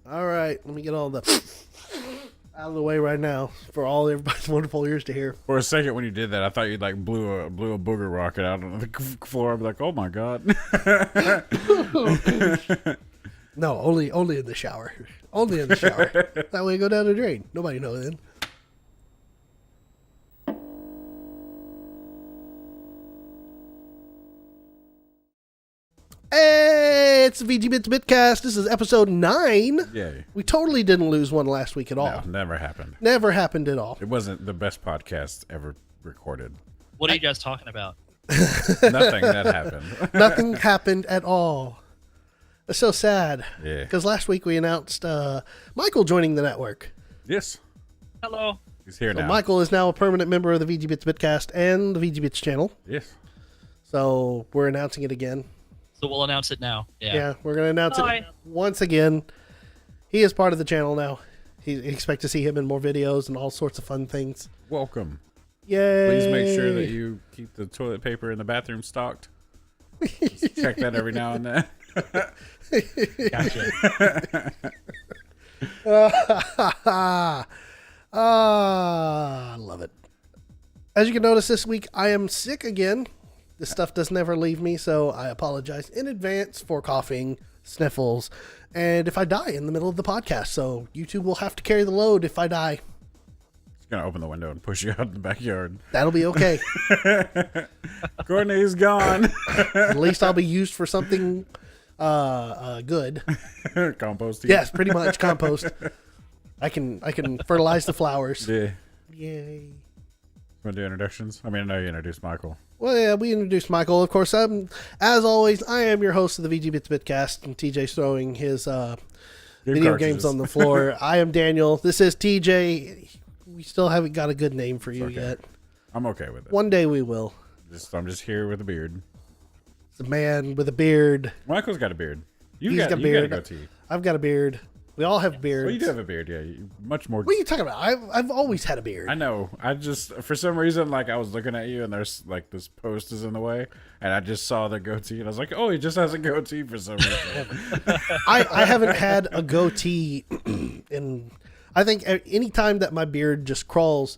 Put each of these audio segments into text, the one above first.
All right, let me get all the out of the way right now for all everybody's wonderful ears to hear. For a second, when you did that, I thought you like blew a booger rocket out on the floor. I'd be like, "Oh my god!" No, only in the shower. Only in the shower. That way, go down the drain. Nobody knows then. Hey, it's the VGBits BitCast. This is episode 9. Yay! We totally didn't lose one last week at all. No, never happened. Never happened at all. It wasn't the best podcast ever recorded. What are you guys talking about? Nothing that happened. Nothing happened at all. It's so sad. Yeah. Because last week we announced Michael joining the network. Yes, Hello. he's here So now. Michael is now a permanent member of the VGBits BitCast and the VGBits channel. Yes. So we're announcing it again. So we'll announce it now. Yeah, we're going to announce Hi. it once again. He is part of the channel now. Expect to see him in more videos and all sorts of fun things. Welcome. Yay! Please make sure that you keep the toilet paper in the bathroom stocked. Just check that every now and then. Gotcha. I love it. As you can notice this week, I am sick again. This stuff does never leave me, so I apologize in advance for coughing, sniffles, and if I die in the middle of the podcast. So YouTube will have to carry the load if I die. Just gonna open the window and push you out in the backyard. That'll be okay. Courtney's gone. At least I'll be used for something good. Compost. Yes, pretty much compost. I can fertilize the flowers. Yeah. Yay. Want to do introductions? I mean, I know you introduced Michael. Well, yeah, we introduced Michael. Of course, as always, I am your host of the VGBits BitCast, and TJ's throwing his video games on the floor. I am Daniel. This is TJ. We still haven't got a good name for you okay. yet. I'm okay with it. One day we will. I'm just here with a beard. It's a man with a beard. Michael's got a beard. He's You got a got beard. a goatee. I've got a beard. We all have beards. Well, you do have a beard, yeah. Much more. What are you talking about? I've always had a beard. I know. I just, for some reason, like, I was looking at you and there's, like, this post is in the way. And I just saw the goatee and I was like, oh, he just has a goatee for some reason. I haven't had a goatee in, I think, any time that my beard just crawls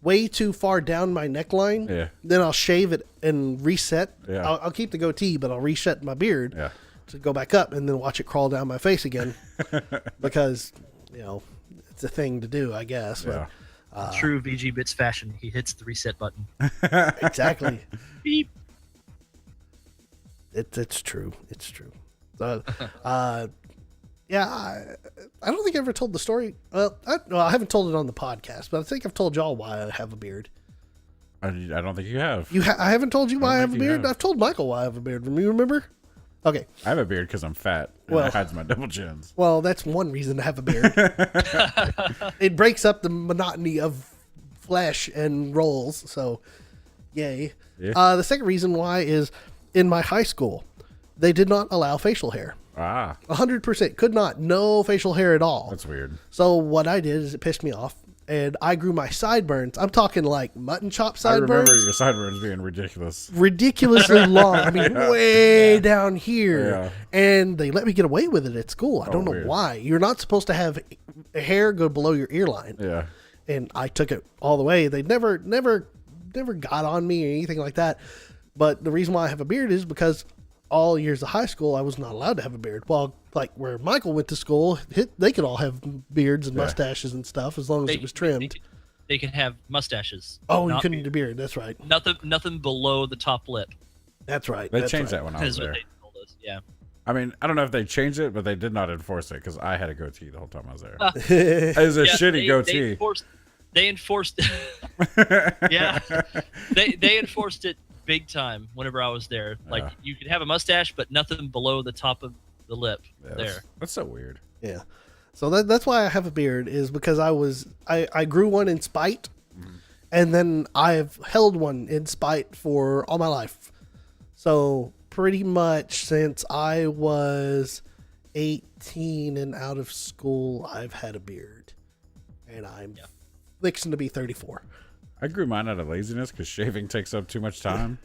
way too far down my neckline, Yeah. then I'll shave it and reset. Yeah. I'll keep the goatee, but I'll reset my beard Yeah. to go back up and then watch it crawl down my face again because, it's a thing to do, I guess. Yeah. But, True VGBits fashion. He hits the reset button. exactly. Beep. It's true. It's true. Yeah, I don't think I ever told the story. Well, I haven't told it on the podcast, but I think I've told y'all why I have a beard. I don't think you have. I haven't told you why I have a think you beard. have. I've told Michael why I have a beard. You remember? Okay. I have a beard because I'm fat. And Well- it hides my double chins. Well, that's one reason to have a beard. It breaks up the monotony of flesh and rolls. So, yay. Yeah. The second reason why is in my high school, they did not allow facial hair. Ah, 100% could not. No facial hair at all. that's weird. So what I did is it pissed me off, and I grew my sideburns. I'm talking like mutton chop I sideburns. remember your sideburns being ridiculous. Ridiculously long. I mean, way down here. Yeah. And they let me get away with it at school. I don't know weird. why. You're not supposed to have hair go below your ear line. Yeah. And I took it all the way. They never got on me or anything like that. But the reason why I have a beard is because all years of high school, I was not allowed to have a beard. Well, like where Michael went to school, they could all have beards and Yeah. mustaches and stuff as long as it was trimmed. They can have mustaches. Oh, you Not couldn't do beard. That's right. Nothing below the top lip. That's right. They That's changed right. that when I was Is what there. they told us. Yeah. I mean, I don't know if they changed it, but they did not enforce it because I had a goatee the whole time I was there. It was a Yeah, shitty They goatee. enforced. Yeah. They enforced it big time whenever I was there. Like Yeah. you could have a mustache, but nothing below the top of the lip. Yeah, there. That's so weird. Yeah. So that's why I have a beard is because I grew one in spite, and then I've held one in spite for all my life. So pretty much since I was 18 and out of school, I've had a beard, and I'm fixing to be 34. I grew mine out of laziness because shaving takes up too much time.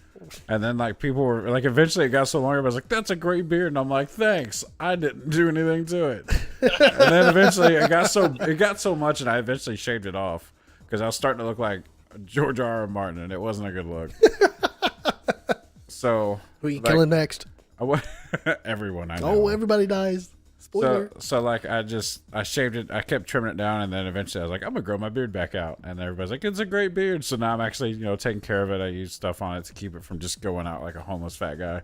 And then like people were like, eventually it got so long, I was like, "That's a great beard," and I'm like, "Thanks, I didn't do anything to it." And then eventually it got so much, and I eventually shaved it off because I was starting to look like George R. R. Martin, and it wasn't a good look. So Who are you killing next? Everyone I know. Oh, everybody dies. Spoiler. So like I shaved it. I kept trimming it down, and then eventually I was like, I'm gonna grow my beard back out. And everybody's like, it's a great beard. So now I'm actually taking care of it. I use stuff on it to keep it from just going out like a homeless fat guy.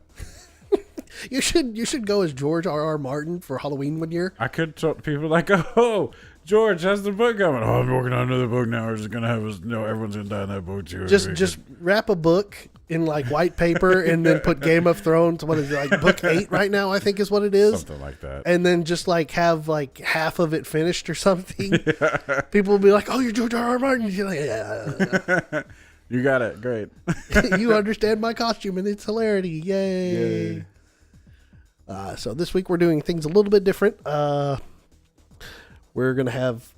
You should go as George R. R. Martin for Halloween one year. I could talk to people like, oh, George, how's the book coming? Oh, I'm working on another book now. We're just gonna have us. Everyone's gonna die in that book too. Just wrap a book in like white paper and then put Game of Thrones. What is it, like book 8 right now? I think is what it is. Something like that. And then just like have like half of it finished or something. Yeah. People will be like, "Oh, you're George R. R. Martin." You're like, "Yeah." You got it. Great. You understand my costume and its hilarity. Yay. So this week we're doing things a little bit different. We're gonna have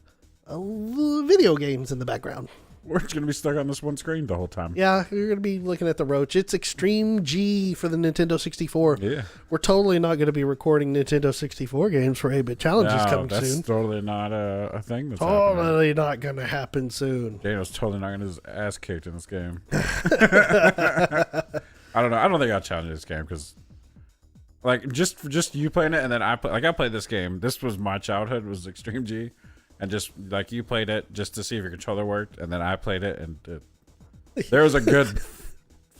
video games in the background. We're just going to be stuck on this one screen the whole time. Yeah, you're going to be looking at the roach. It's Extreme G for the Nintendo 64. Yeah. We're totally not going to be recording Nintendo 64 games for 8-Bit Challenges coming soon. That's totally not a thing that's happening. Totally not going to happen soon. Daniel's totally not going to get his ass kicked in this game. I don't know. I don't think I'll challenge this game because, like, just you playing it and then I played this game. This was my childhood, was Extreme G. And just like you played it just to see if your controller worked, and then I played it, and there was a good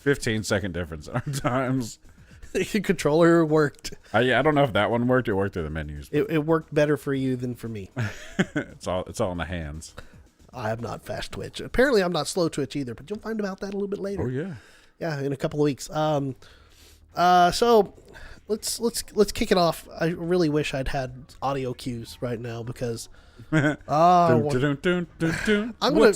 15-second difference in our times. The controller worked. I don't know if that one worked. It worked through the menus. It worked better for you than for me. It's all in the hands. I am not fast twitch. Apparently, I'm not slow twitch either. But you'll find about that a little bit later. Oh yeah. Yeah, in a couple of weeks. So let's kick it off. I really wish I'd had audio cues right now because. What's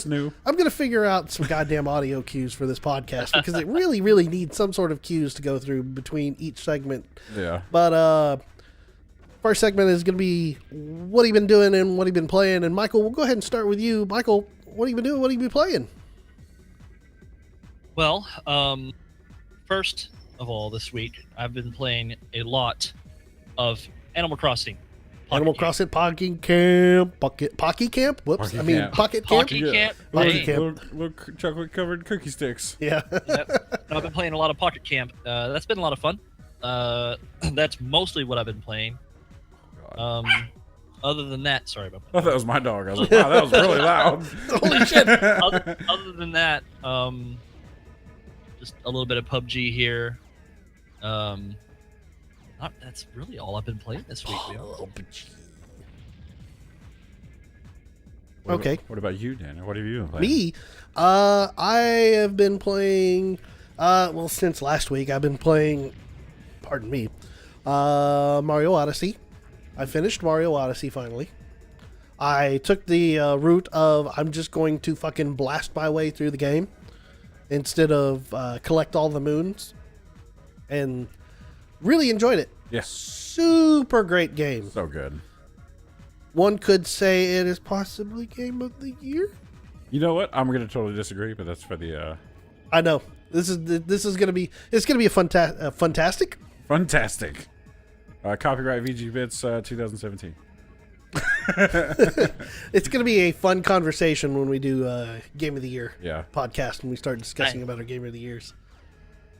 new? I'm gonna figure out some goddamn audio cues for this podcast because it really, really needs some sort of cues to go through between each segment. Yeah. But first segment is gonna be what have you been doing and what have you been playing. And Michael, we'll go ahead and start with you. Michael, what have you been doing? What have you been playing? Well, first of all, this week I've been playing a lot of Animal Crossing. Animal Crossing Pocket Camp. Pocket Camp? Whoops. Pocket I mean, Camp. Pocket Camp? Pocket Camp. Pocket Camp. Little chocolate-covered cookie sticks. Yeah. Yep. I've been playing a lot of Pocket Camp. That's been a lot of fun. That's mostly what I've been playing. Other than that, sorry about that. I thought that was my dog. I was like, wow, that was really loud. Holy shit. Other than that, just a little bit of PUBG here. That's really all I've been playing this week. Okay. What about you, Daniel? What have you been playing? Me? I have been playing, since last week, I've been playing, pardon me, Mario Odyssey. I finished Mario Odyssey finally. I took the route of I'm just going to fucking blast my way through the game instead of collect all the moons. And really enjoyed it. Yes. Super great game. So good. One could say it is possibly Game of the Year. You know what? I'm going to totally disagree, but that's for the... I know. This is going to be... It's going to be a fantastic. Fantastic. Copyright VGBits 2017. It's going to be a fun conversation when we do Game of the Year podcast when we start discussing about our Game of the Years.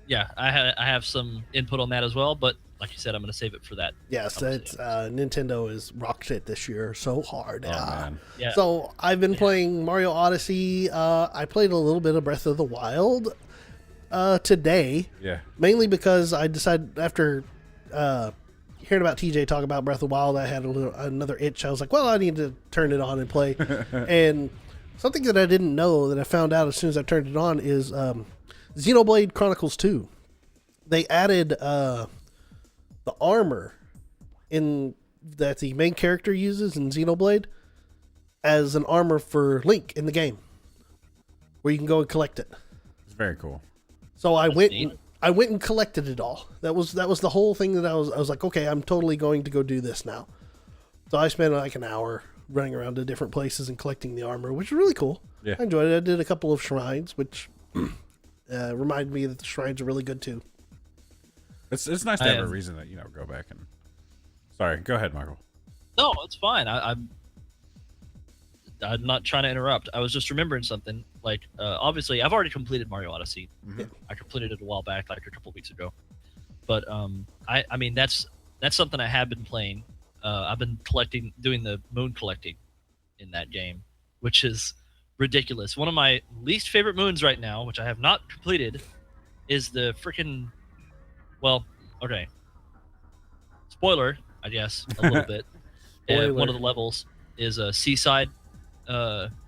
Yeah, I have some input on that as well, but like you said, I'm going to save it for that. Yes, it's Nintendo has rocked it this year so hard. Oh, man. Yeah. So I've been playing Mario Odyssey. I played a little bit of Breath of the Wild today. Yeah. Mainly because I decided after hearing about TJ talk about Breath of the Wild, I had another itch. I was like, well, I need to turn it on and play. And something that I didn't know that I found out as soon as I turned it on is Xenoblade Chronicles 2. They added the armor that the main character uses in Xenoblade as an armor for Link in the game, where you can go and collect it. It's very cool. So I went and collected it all. That was the whole thing that I was like, okay, I'm totally going to go do this now. So I spent like an hour running around to different places and collecting the armor, which was really cool. Yeah. I enjoyed it. I did a couple of shrines, which reminded me that the shrines are really good too. It's nice to have a reason to go back and. Sorry, go ahead, Michael. No, it's fine. I'm not trying to interrupt. I was just remembering something. Like, obviously, I've already completed Mario Odyssey. Mm-hmm. I completed it a while back, like a couple weeks ago. But I mean, that's something I have been playing. I've been doing the moon collecting in that game, which is ridiculous. One of my least favorite moons right now, which I have not completed, is the freaking. Well, okay. Spoiler, I guess, a little bit. One of the levels is a Seaside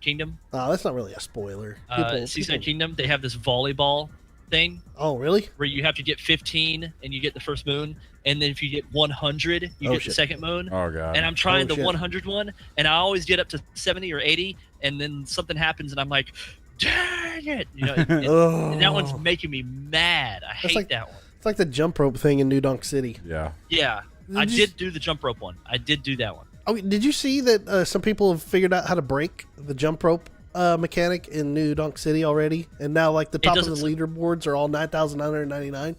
Kingdom. Oh, that's not really a spoiler. Seaside Kingdom, they have this volleyball thing. Oh, really? Where you have to get 15 and you get the first moon, and then if you get 100, you get the second moon. Oh, God. And I'm trying the 100 one, and I always get up to 70 or 80, and then something happens, and I'm like, dang it! And that one's making me mad. I hate that one. It's like the jump rope thing in New Donk City. Yeah. Yeah. I did do the jump rope one. I did do that one. Oh, did you see that some people have figured out how to break the jump rope mechanic in New Donk City already? And now, like, the top of the leaderboards are all 9,999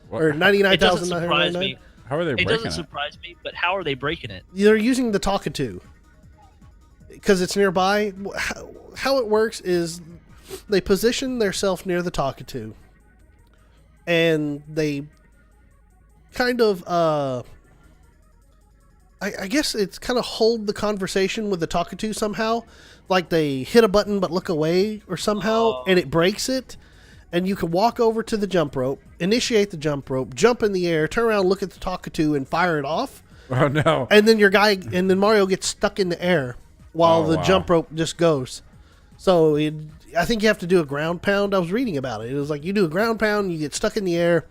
or 99,999. How are they breaking it? It doesn't surprise me, but how are they breaking it? They're using the Talkatoo because it's nearby. How it works is they position themselves near the Talkatoo, and they kind of I guess it's kind of hold the conversation with the Talkatoo somehow. Like they hit a button but look away or somehow, and it breaks it. And you can walk over to the jump rope, initiate the jump rope, jump in the air, turn around, look at the Talkatoo, and fire it off. Oh, no. And then then Mario gets stuck in the air while the jump rope just goes. So I think you have to do a ground pound. I was reading about it. It was like you do a ground pound, you get stuck in the air,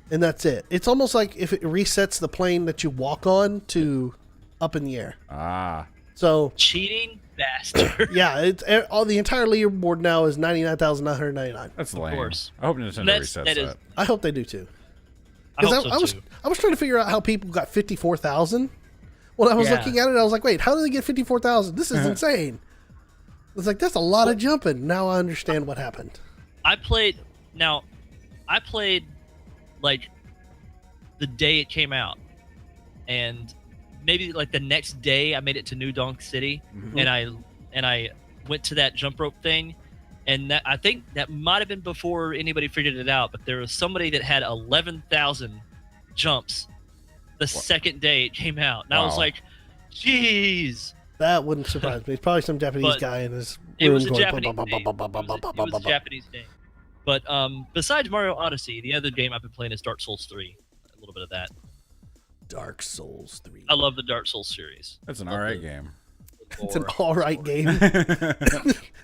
and that's it. It's almost like if it resets the plane that you walk on to up in the air. Ah. So cheating bastard. Yeah, it's all the entire leaderboard now is 99,999. That's lame. Of course. I hope Nintendo resets that. I hope they do too. I was trying to figure out how people got 54,000. When I was looking at it, I was like, wait, how did they get 54,000? This is insane. It's like, that's a lot of jumping. Now I understand what happened. I played like the day it came out, and maybe like the next day I made it to New Donk City, and I went to that jump rope thing, and that, I think that might have been before anybody figured it out, but there was somebody that had 11,000 jumps the second day it came out, and I was like, jeez. That wouldn't surprise me. It's probably some Japanese guy in his room. It was a Japanese name. It was a Japanese name. But besides Mario Odyssey, the other game I've been playing is Dark Souls 3. A little bit of that. Dark Souls 3. I love the Dark Souls series. That's an alright game. It's an alright game.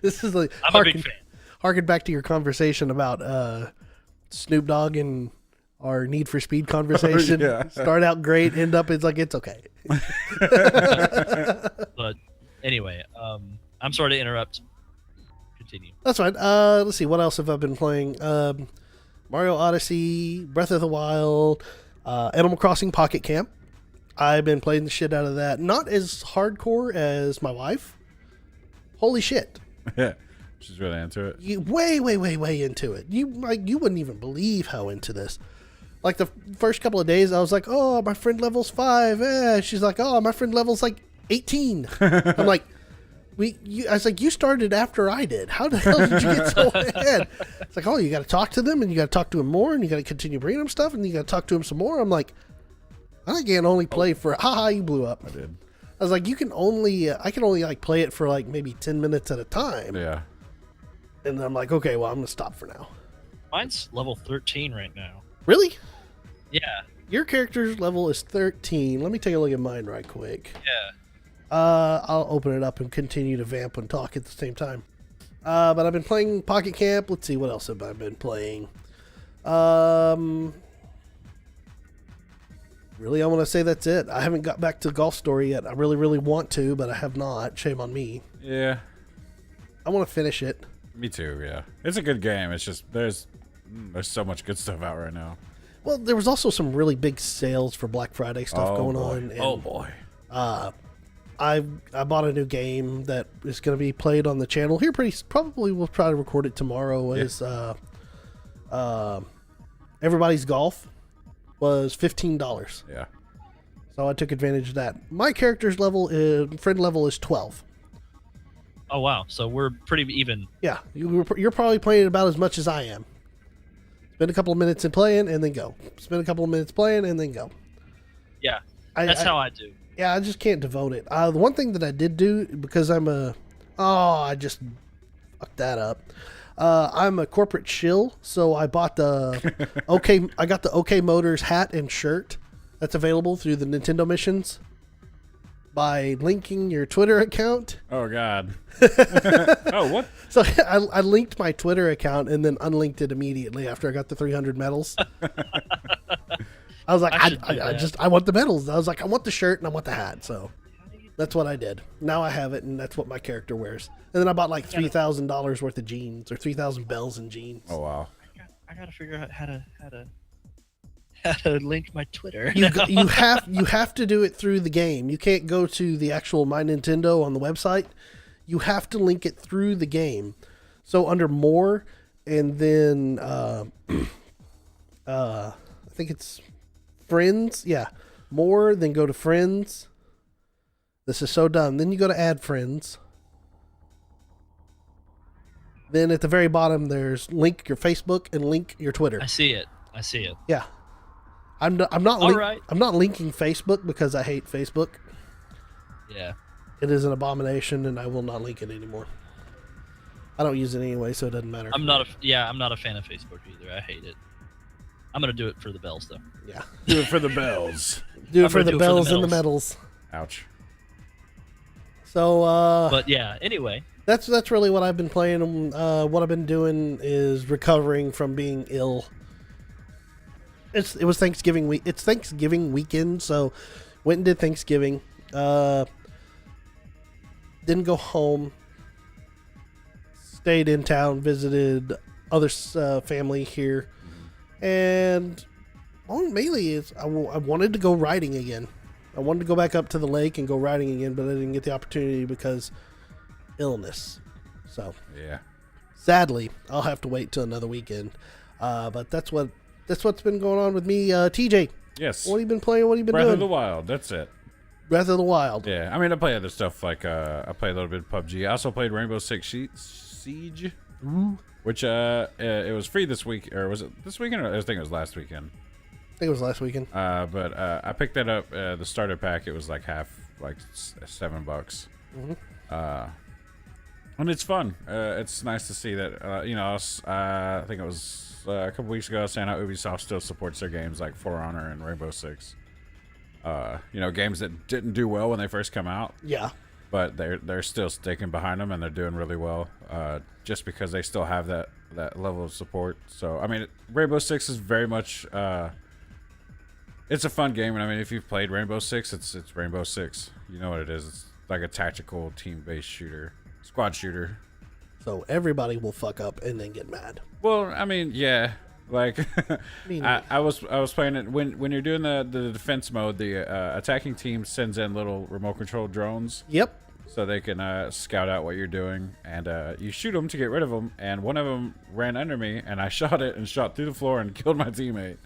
This is like I'm a big fan. Harken back to your conversation about Snoop Dogg and our Need for Speed conversation. Start out great, end up it's like it's okay. But anyway, I'm sorry to interrupt. Continue. That's fine. Let's see, what else have I been playing? Mario Odyssey, Breath of the Wild, Animal Crossing Pocket Camp. I've been playing the shit out of that. Not as hardcore as my wife. Holy shit. Yeah. She's really into it. Way into it. You wouldn't even believe how into this. Like the first couple of days, I was like, "Oh, my friend level's 5." She's like, "Oh, my friend level's like 18." I'm like, I was like, "You started after I did. How the hell did you get so ahead?" It's like, "Oh, you got to talk to them, and you got to talk to them more, and you got to continue bringing them stuff, and you got to talk to them some more." I'm like, I can only play for you blew up. I did. I was like, I can only like play it for like maybe 10 minutes at a time. Yeah. And I'm like, okay, well, I'm gonna stop for now. Mine's level 13 right now. Really? Yeah. Your character's level is 13. Let me take a look at mine right quick. Yeah. I'll open it up and continue to vamp and talk at the same time. But I've been playing Pocket Camp. Let's see, what else have I been playing? Really, I want to say that's it. I haven't got back to Golf Story yet. I really, really want to, but I have not. Shame on me. Yeah. I want to finish it. Me too, yeah. It's a good game. It's just, there's so much good stuff out right now. Well, there was also some really big sales for Black Friday stuff going on. And, oh, boy. I bought a new game that is going to be played on the channel here. Probably we'll try to record it tomorrow. Yeah. Is Everybody's Golf was $15. Yeah. So I took advantage of that. My character's friend level is 12. Oh wow, so we're pretty even. Yeah, you're probably playing about as much as I am. Spend a couple of minutes in playing and then go. Spend a couple of minutes playing and then go. Yeah, that's how I do. Yeah, I just can't devote it. The one thing that I did do, because I just fucked that up. I'm a corporate shill, so I bought I got the OK Motors hat and shirt that's available through the Nintendo missions by linking your Twitter account. Oh God. Oh, what? So I linked my Twitter account and then unlinked it immediately after I got the 300 medals. I was like, I want the medals. I was like, I want the shirt and I want the hat. So that's what I did. Now I have it, and that's what my character wears. And then I bought like $3,000 worth of jeans, or 3,000 bells and jeans. Oh wow. I gotta figure out how to link my Twitter. You have to do it through the game. You can't go to the actual My Nintendo on the website. You have to link it through the game. So under more, and then I think it's friends. Yeah, more. Then go to friends. This is so dumb. Then you go to add friends. Then at the very bottom, there's link your Facebook and link your Twitter. I see it. Yeah. I'm not linking Facebook because I hate Facebook. Yeah. It is an abomination, and I will not link it anymore. I don't use it anyway, so it doesn't matter. I'm not a fan of Facebook either. I hate it. I'm gonna do it for the bells though. Yeah. Do it for the bells. Do it for the bells and the medals. Ouch. So but yeah, anyway. That's really what I've been playing. What I've been doing is recovering from being ill. It was Thanksgiving week. It's Thanksgiving weekend, so went and did Thanksgiving. Didn't go home. Stayed in town, visited other family here, and mainly is I wanted to go riding again. I wanted to go back up to the lake and go riding again, but I didn't get the opportunity because illness. So yeah, sadly, I'll have to wait till another weekend. But that's what's been going on with me. TJ, yes. What have you been playing? What have you been doing? Breath of doing? the Wild. That's it. Breath of the Wild. Yeah, I mean, I play other stuff like I play a little bit of PUBG. I also played Rainbow Six Siege, which it was free this week, or was it this weekend? Or I think it was last weekend. I think it was last weekend. But I picked that up. The starter pack, it was like $7. Mm-hmm. And it's fun. It's nice to see that. I think it was a couple weeks ago saying how Ubisoft still supports their games like For Honor and Rainbow Six. Games that didn't do well when they first come out. Yeah. But they're still sticking behind them, and they're doing really well. Just because they still have that level of support. So I mean, Rainbow Six is very much. It's a fun game, and I mean, if you've played Rainbow Six, it's Rainbow Six. You know what it is. It's like a tactical team-based squad shooter. So everybody will fuck up and then get mad. Well, I mean, yeah. Like, I was playing it when you're doing the defense mode. The attacking team sends in little remote control drones. Yep. So they can scout out what you're doing, and you shoot them to get rid of them. And one of them ran under me, and I shot it and shot through the floor and killed my teammate.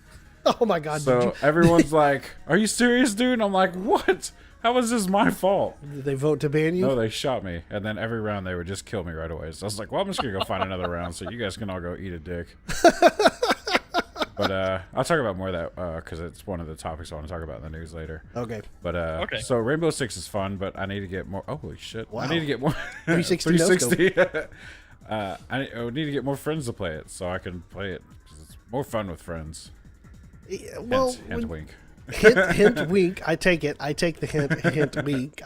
Oh my god! So everyone's like, "Are you serious, dude?" And I'm like, "What? How was this my fault?" Did they vote to ban you? No, they shot me, and then every round they would just kill me right away. So I was like, "Well, I'm just gonna go find another round, so you guys can all go eat a dick." But I'll talk about more of that because it's one of the topics I want to talk about in the news later. Okay. But okay. So Rainbow Six is fun, but I need to get more. Oh, holy shit! Wow. I need to get more 360. 360. I need to get more friends to play it, so I can play it because it's more fun with friends. Yeah, well, hint wink. hint wink. I take it. I take the hint wink.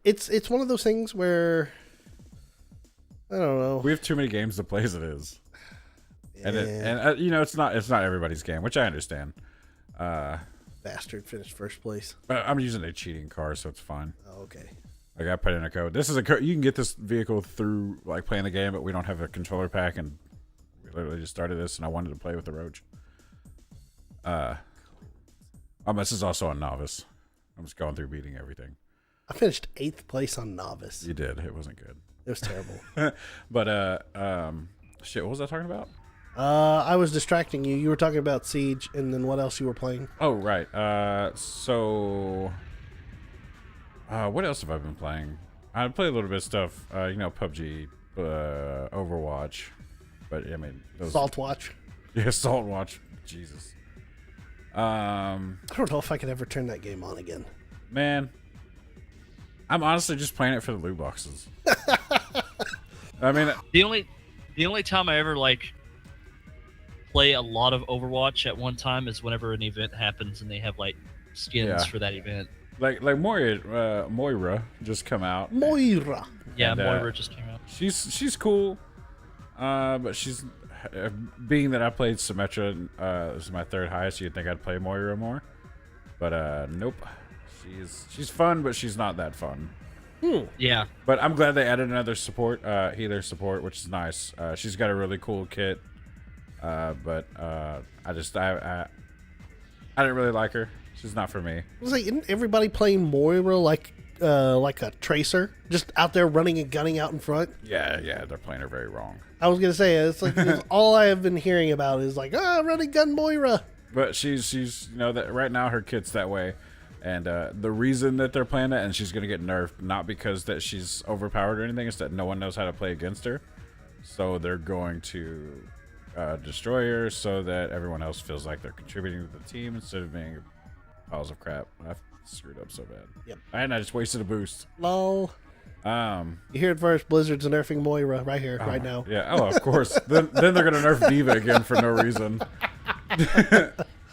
It's one of those things where I don't know. We have too many games to play as it is. Yeah. And it's not everybody's game, which I understand. Bastard finished first place. I'm using a cheating car, so it's fine. Oh, okay. Like I put in a code. This is a code. You can get this vehicle through like playing the game, but we don't have a controller pack, and we literally just started this, and I wanted to play with the Roach. This is also on novice. I'm just going through beating everything. I finished 8th place on Novice. You did. It wasn't good. It was terrible. But shit. What was I talking about? I was distracting you. You were talking about Siege, and then what else you were playing? Oh right. So what else have I been playing? I play a little bit of stuff. PUBG, Overwatch, but I mean, Salt Watch. Yeah, Salt Watch. Jesus. I don't know if I could ever turn that game on again. Man, I'm honestly just playing it for the loot boxes. I mean, the only time I ever play a lot of Overwatch at one time is whenever an event happens and they have skins for that event. Like Moira just come out. Moira. Yeah, And, Moira just came out. She's cool, but she's being that I played Symmetra. This is my 3rd highest. You'd think I'd play Moira more, but nope. She's fun, but she's not that fun. Yeah, but I'm glad they added another healer support, which is nice. She's got a really cool kit, but I didn't really like her. She's not for me. I was like, isn't everybody playing Moira like a tracer, just out there running and gunning out in front? Yeah, they're playing her very wrong. I was gonna say it's like all I have been hearing about is running gun Moira. But she's that right now her kit's that way, and the reason that they're playing that, and she's gonna get nerfed, not because that she's overpowered or anything, it's that no one knows how to play against her, so they're going to destroy her so that everyone else feels like they're contributing to the team instead of being piles of crap. I screwed up so bad. Yep. And I just wasted a boost. Lol. You hear it first. Blizzard's nerfing Moira right here, right now. Yeah. Oh, of course. then they're gonna nerf Diva again for no reason.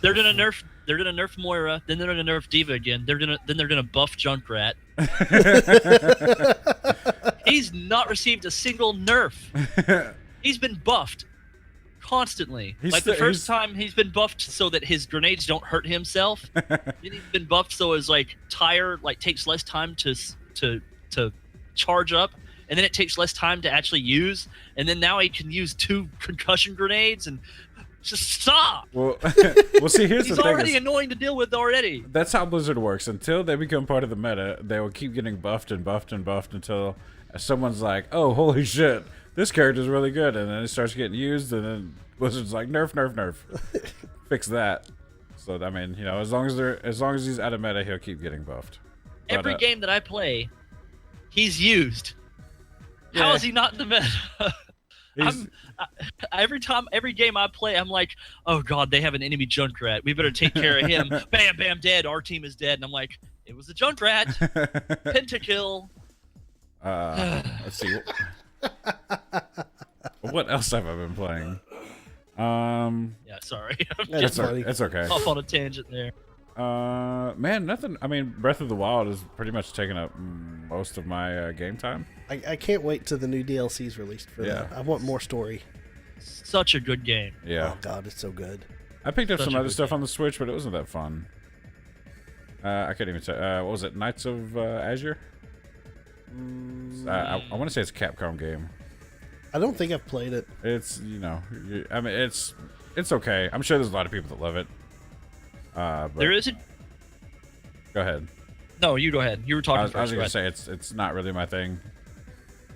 They're gonna nerf Moira. Then they're gonna nerf Diva again. They're gonna buff Junkrat. He's not received a single nerf. He's been buffed constantly. The first time he's been buffed so that his grenades don't hurt himself. Then he's been buffed so his tire takes less time to charge up, and then it takes less time to actually use, and then now he can use 2 concussion grenades and just stop. Well, see, here's the thing. He's already annoying to deal with already. That's how Blizzard works. Until they become part of the meta, they will keep getting buffed and buffed and buffed until someone's like, "Oh, holy shit, this character's really good," and then it starts getting used, and then Blizzard's like, "Nerf, nerf, nerf." Fix that. So I mean, as long as he's out of meta, he'll keep getting buffed. Every game that I play, he's used. Yeah. How is he not in the meta? Every game I play, I'm like, oh god, they have an enemy Junkrat. We better take care of him. Bam, bam, dead. Our team is dead. And I'm like, it was a Junkrat. Pentakill. Let's see. What else have I been playing? Yeah, sorry. That's funny. It's okay. Off on a tangent there. Man, nothing. I mean, Breath of the Wild is pretty much taking up most of my game time. I can't wait till the new DLC's released for that. I want more story. Such a good game. Yeah. Oh god, it's so good. I picked up Such some a other good stuff game. on the Switch, but it wasn't that fun. I couldn't even say. What was it? Knights of Azure? I want to say it's a Capcom game. I don't think I've played it. It's I mean it's okay. I'm sure there's a lot of people that love it. But There is a. Go ahead. No, you go ahead. You were talking first. I was gonna go ahead. say it's not really my thing.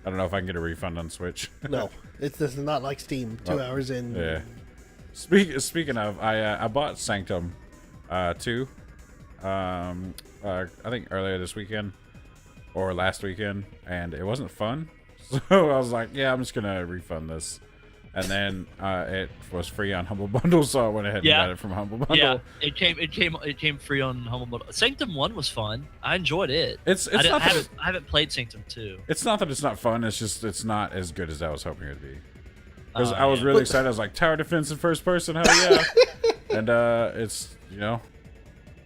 I don't know if I can get a refund on Switch. No, it's just not like Steam. 2 hours in. Yeah. Speaking of, I bought Sanctum 2. I think earlier this weekend or last weekend, and it wasn't fun. So I was like, yeah, I'm just gonna refund this. And then it was free on Humble Bundle, so I went ahead and got it from Humble Bundle. Yeah, it came free on Humble Bundle. Sanctum 1 was fun. I enjoyed it. I haven't played Sanctum 2. It's not that it's not fun. It's just it's not as good as I was hoping it would be. Because I was really excited. I was like, tower defense in first person, hell yeah! And it's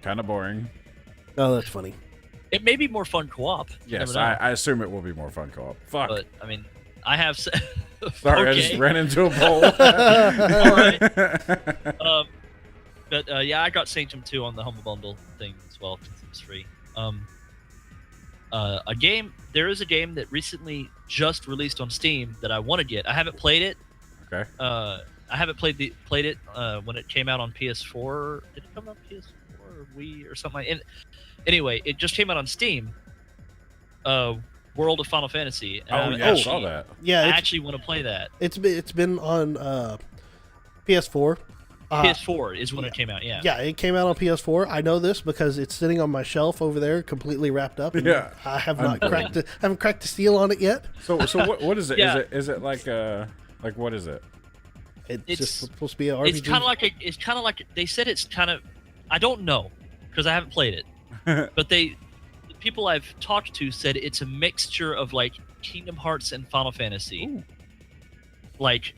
kind of boring. Oh, that's funny. It may be more fun co-op. Yes, I assume it will be more fun co-op. Fuck. But I mean, I have. Sorry, okay. I just ran into a pole. All right. But yeah, I got Sanctum 2 on the Humble Bundle thing as well because it was free. There is a game that recently just released on Steam that I want to get. I haven't played it. Okay. I haven't played it when it came out on PS4. Did it come out on PS4 or Wii or something like that? Anyway, it just came out on Steam, World of Final Fantasy. Oh And yeah, I saw that. Yeah, I it's, actually want to play that. it's been on PS4. PS4 is when it came out. Yeah. Yeah, it came out on PS4. I know this because it's sitting on my shelf over there, completely wrapped up. And Yeah. I have not haven't cracked the seal on it yet. So what is it? Yeah. Is it like what is it? It's just supposed to be an RPG. It's kind of like they said. It's kind of. I don't know because I haven't played it, but the people I've talked to said it's a mixture of like Kingdom Hearts and Final Fantasy. Ooh. Like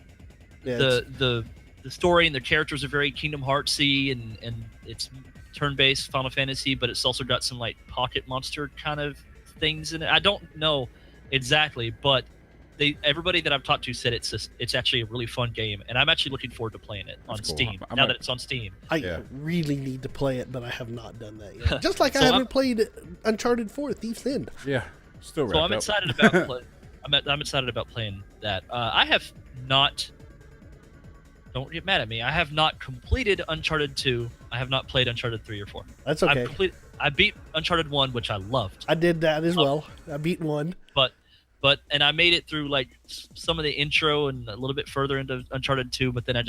Yeah, the story and the characters are very Kingdom Heartsy and it's turn-based Final Fantasy, but it's also got some like pocket monster kind of things in it. I don't know exactly, but everybody that I've talked to said it's actually a really fun game, and I'm actually looking forward to playing it on That's cool. Steam now that it's on Steam. I really need to play it, but I have not done that yet. Just like So I haven't played Uncharted 4: Thief's End. Yeah, still wrapped So I'm up. excited about I'm excited about playing that. I have not. Don't get mad at me. I have not completed Uncharted 2. I have not played Uncharted 3 or 4. That's okay. I beat Uncharted 1, which I loved. I did that as well. I beat one. And I made it through like some of the intro and a little bit further into Uncharted 2, but then I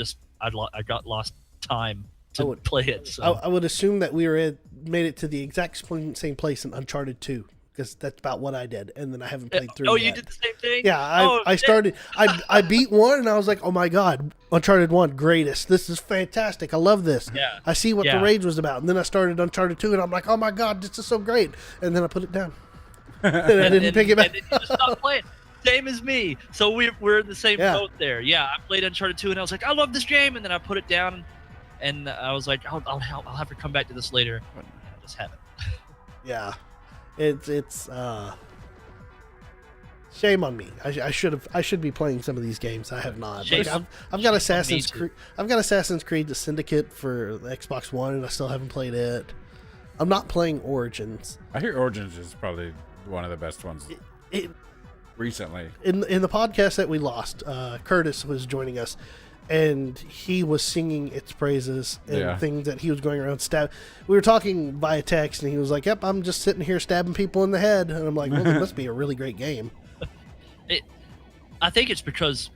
got lost time to play it. So. I would assume that we made it to the exact same place in Uncharted 2, because that's about what I did, and then I haven't played 3 Oh, yet. you did the same thing? Yeah, I started. I beat 1, and I was like, oh my god, Uncharted 1, greatest. This is fantastic. I love this. Yeah. I see what the rage was about. And then I started Uncharted 2, and I'm like, oh my god, this is so great. And then I put it down. And I didn't pick it back. And then you just stopped playing. Same as me. So we're in the same boat there. Yeah, I played Uncharted 2, and I was like, I love this game. And then I put it down, and I was like, I'll have to come back to this later. But I just haven't. Yeah. It's shame on me. I should be playing some of these games. I have not. Like, I've got Assassin's Creed. I've got Assassin's Creed: The Syndicate for the Xbox One, and I still haven't played it. I'm not playing Origins. I hear Origins is probably one of the best ones recently. In the podcast that we lost, Curtis was joining us, and he was singing its praises and things that he was going around we were talking via text, and he was like, yep, I'm just sitting here stabbing people in the head, and I'm like, well, it must be a really great game. I think it's because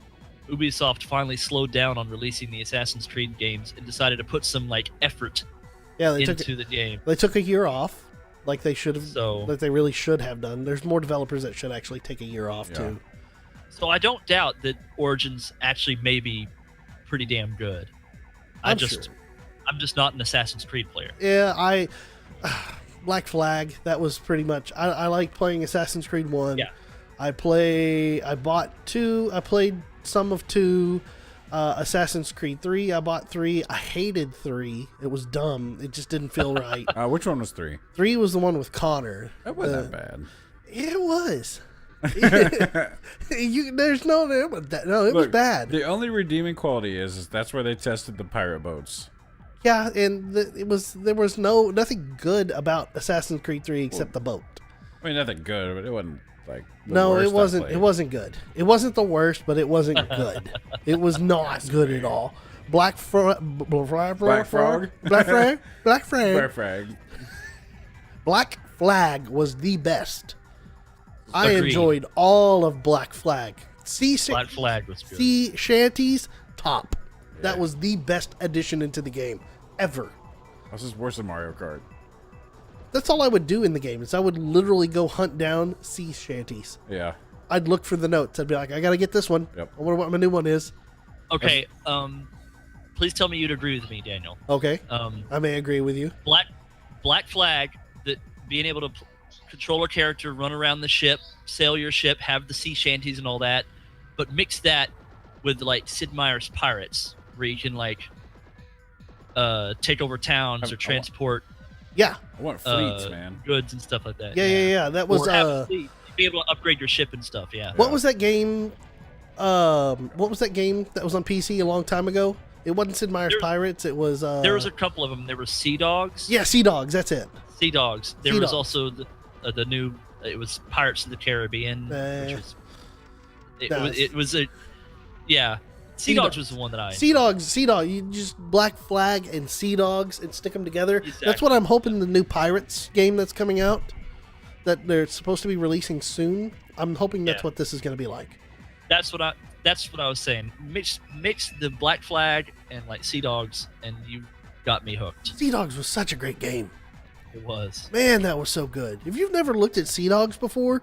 Ubisoft finally slowed down on releasing the Assassin's Creed games and decided to put some like effort into the game. They took a year off, like they should have. So, like they really should have done. There's more developers that should actually take a year off too. So I don't doubt that Origins actually may be pretty damn good. I'm just not an Assassin's Creed player. Yeah, Black Flag, that was pretty much I like playing Assassin's Creed 1. Yeah. I bought 2, I played some of 2, Assassin's Creed 3, I bought 3. I hated 3. It was dumb. It just didn't feel right. Which one was 3? 3 was the one with Connor. That wasn't that bad. It was. It was bad. The only redeeming quality is that's where they tested the pirate boats. Yeah, and there was nothing good about Assassin's Creed 3 except the boat. I mean, nothing good, but it wasn't like the no, worst it wasn't. I played. It wasn't good. It wasn't the worst, but it wasn't good. It was not good at all. Black Frog. Black Flag was the best. I enjoyed all of Black Flag. Black Flag was good. Sea shanties, top. Yeah. That was the best addition into the game ever. This is worse than Mario Kart. That's all I would do in the game. Is I would literally go hunt down sea shanties. Yeah. I'd look for the notes. I'd be like, I gotta get this one. Yep. I wonder what my new one is. Okay. Please tell me you'd agree with me, Daniel. Okay. I may agree with you. Black Flag, that being able to control a character, run around the ship, sail your ship, have the sea shanties and all that, but mix that with like Sid Meier's Pirates, where you can like take over towns or transport. Yeah, I want fleets, man. Goods and stuff like that. Yeah. That was be able to upgrade your ship and stuff. Yeah. What was that game? What was that game that was on PC a long time ago? It wasn't Sid Meier's Pirates. It was. There was a couple of them. There were Sea Dogs. Yeah, Sea Dogs. That's it. Sea Dogs. There was also the new. It was Pirates of the Caribbean, which was. It was a. Yeah. Sea Dogs was the one that I... Sea Dogs. You just Black Flag and Sea Dogs and stick them together. Exactly. That's what I'm hoping the new Pirates game that's coming out. that they're supposed to be releasing soon. I'm hoping that's Yeah. what this is going to be like. That's what I was saying. Mix the Black Flag and like Sea Dogs, and you got me hooked. Sea Dogs was such a great game. It was. Man, that was so good. If you've never looked at Sea Dogs before,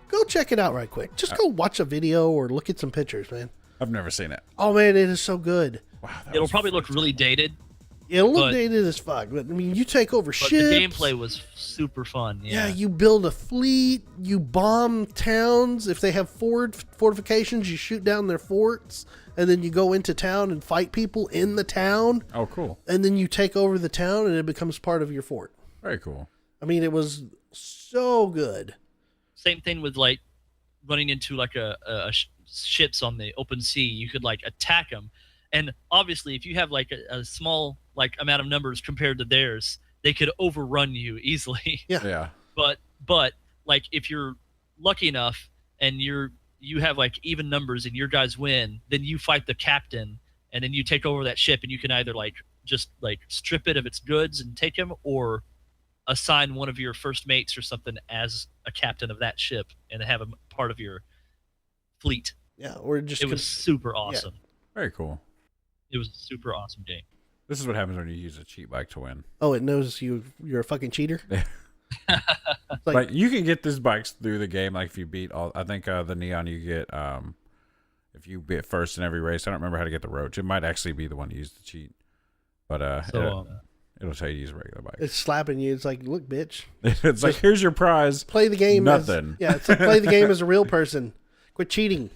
go check it out right quick. Just go watch a video or look at some pictures, man. I've never seen it. Oh man, it is so good. Wow, It'll probably look really dated, It'll look But- dated as fuck, but I mean, you take over but ships. the gameplay was super fun. Yeah, Yeah. you build a fleet, you bomb towns. If they have fortifications, you shoot down their forts, and then you go into town and fight people in the town, Oh, cool. and then you take over the town, and it becomes part of your fort. Very cool. I mean, it was so good. Same thing with like running into like ships on the open sea. You could like attack them, and obviously, if you have like a small like amount of numbers compared to theirs, they could overrun you easily. Yeah. But like if you're lucky enough and you have like even numbers and your guys win, then you fight the captain and then you take over that ship, and you can either like just like strip it of its goods and take him, or assign one of your first mates or something as a captain of that ship and have him part of your fleet. Yeah, or just It was super awesome. Very cool. It was a super awesome game. This is what happens when you use a cheat bike to win. Oh, it knows you're a fucking cheater. Like you can get these bikes through the game. Like if you beat all, I think the Neon you get if you beat first in every race. I don't remember how to get the Roach. It might actually be the one to use the cheat, but it'll tell you to use a regular bike. It's slapping you. It's like, look, bitch, It's like, here's your prize. play the game. Nothing. It's like play the game as a real person. Quit cheating.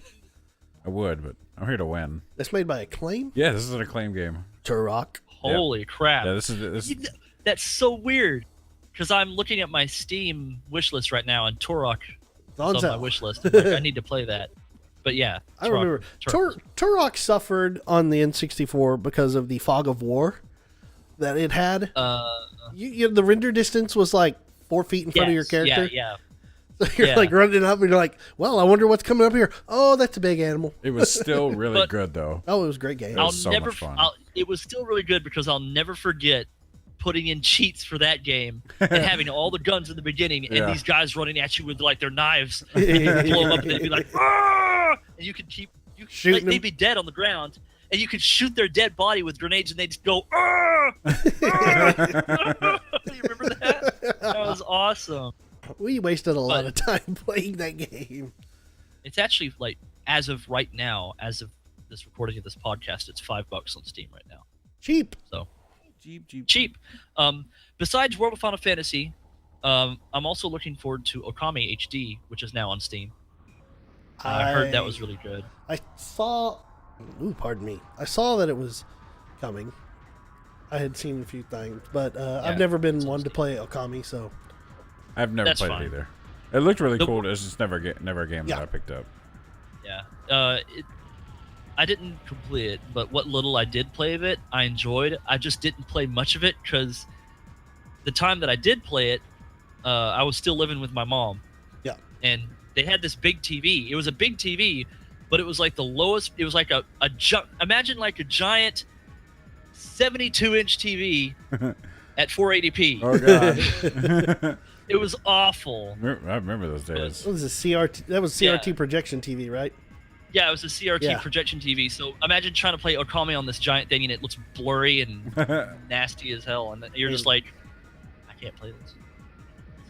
I would, but I'm here to win. That's made by Acclaim. Yeah, this is an Acclaim game. Turok. Holy crap. Yeah, this is. That's so weird, because I'm looking at my Steam wish list right now, and Turok It's on is on my sale. wish list. I'm like, I need to play that. But yeah, I remember Turok suffered on the N64 because of the fog of war that it had. The render distance was like 4 feet in front of your character. Yeah. So you're like running up and you're like, well, I wonder what's coming up here. Oh, that's a big animal. It was still really But- good though. Oh, it was a great game. It was so much fun. It was still really good because I'll never forget putting in cheats for that game and having all the guns in the beginning, and Yeah. these guys running at you with like their knives, blow them up, and they'd be like, "Ah!" And you could keep Shooting like, them. they'd be dead on the ground, and you could shoot their dead body with grenades, and they'd just go, "Ah!" Ah! You remember that? That was awesome. We wasted a lot of time playing that game. It's actually like, as of right now, as of this recording of this podcast, it's $5 on Steam right now. Cheap. So Jeep. cheap. Besides World of Final Fantasy, I'm also looking forward to Okami HD, which is now on Steam. I heard that was really good. I saw. Ooh, pardon me. I saw that it was coming. I had seen a few things, but I've never been one to play Okami, so. I've never That's played fine. it either. It looked really cool. It's just never a game Yeah. that I picked up. Yeah. I didn't complete it, but what little I did play of it, I enjoyed. I just didn't play much of it because the time that I did play it, I was still living with my mom. Yeah. And they had this big TV. It was a big TV, but it was like the lowest. It was like imagine like a giant 72-inch TV at 480p. Oh god. It was awful. I remember those days. What was a CRT? That was CRT projection TV, right? Yeah, it was a CRT Yeah. projection TV. So imagine trying to play Okami on this giant thing, and it looks blurry and nasty as hell, and you're just like, I can't play this.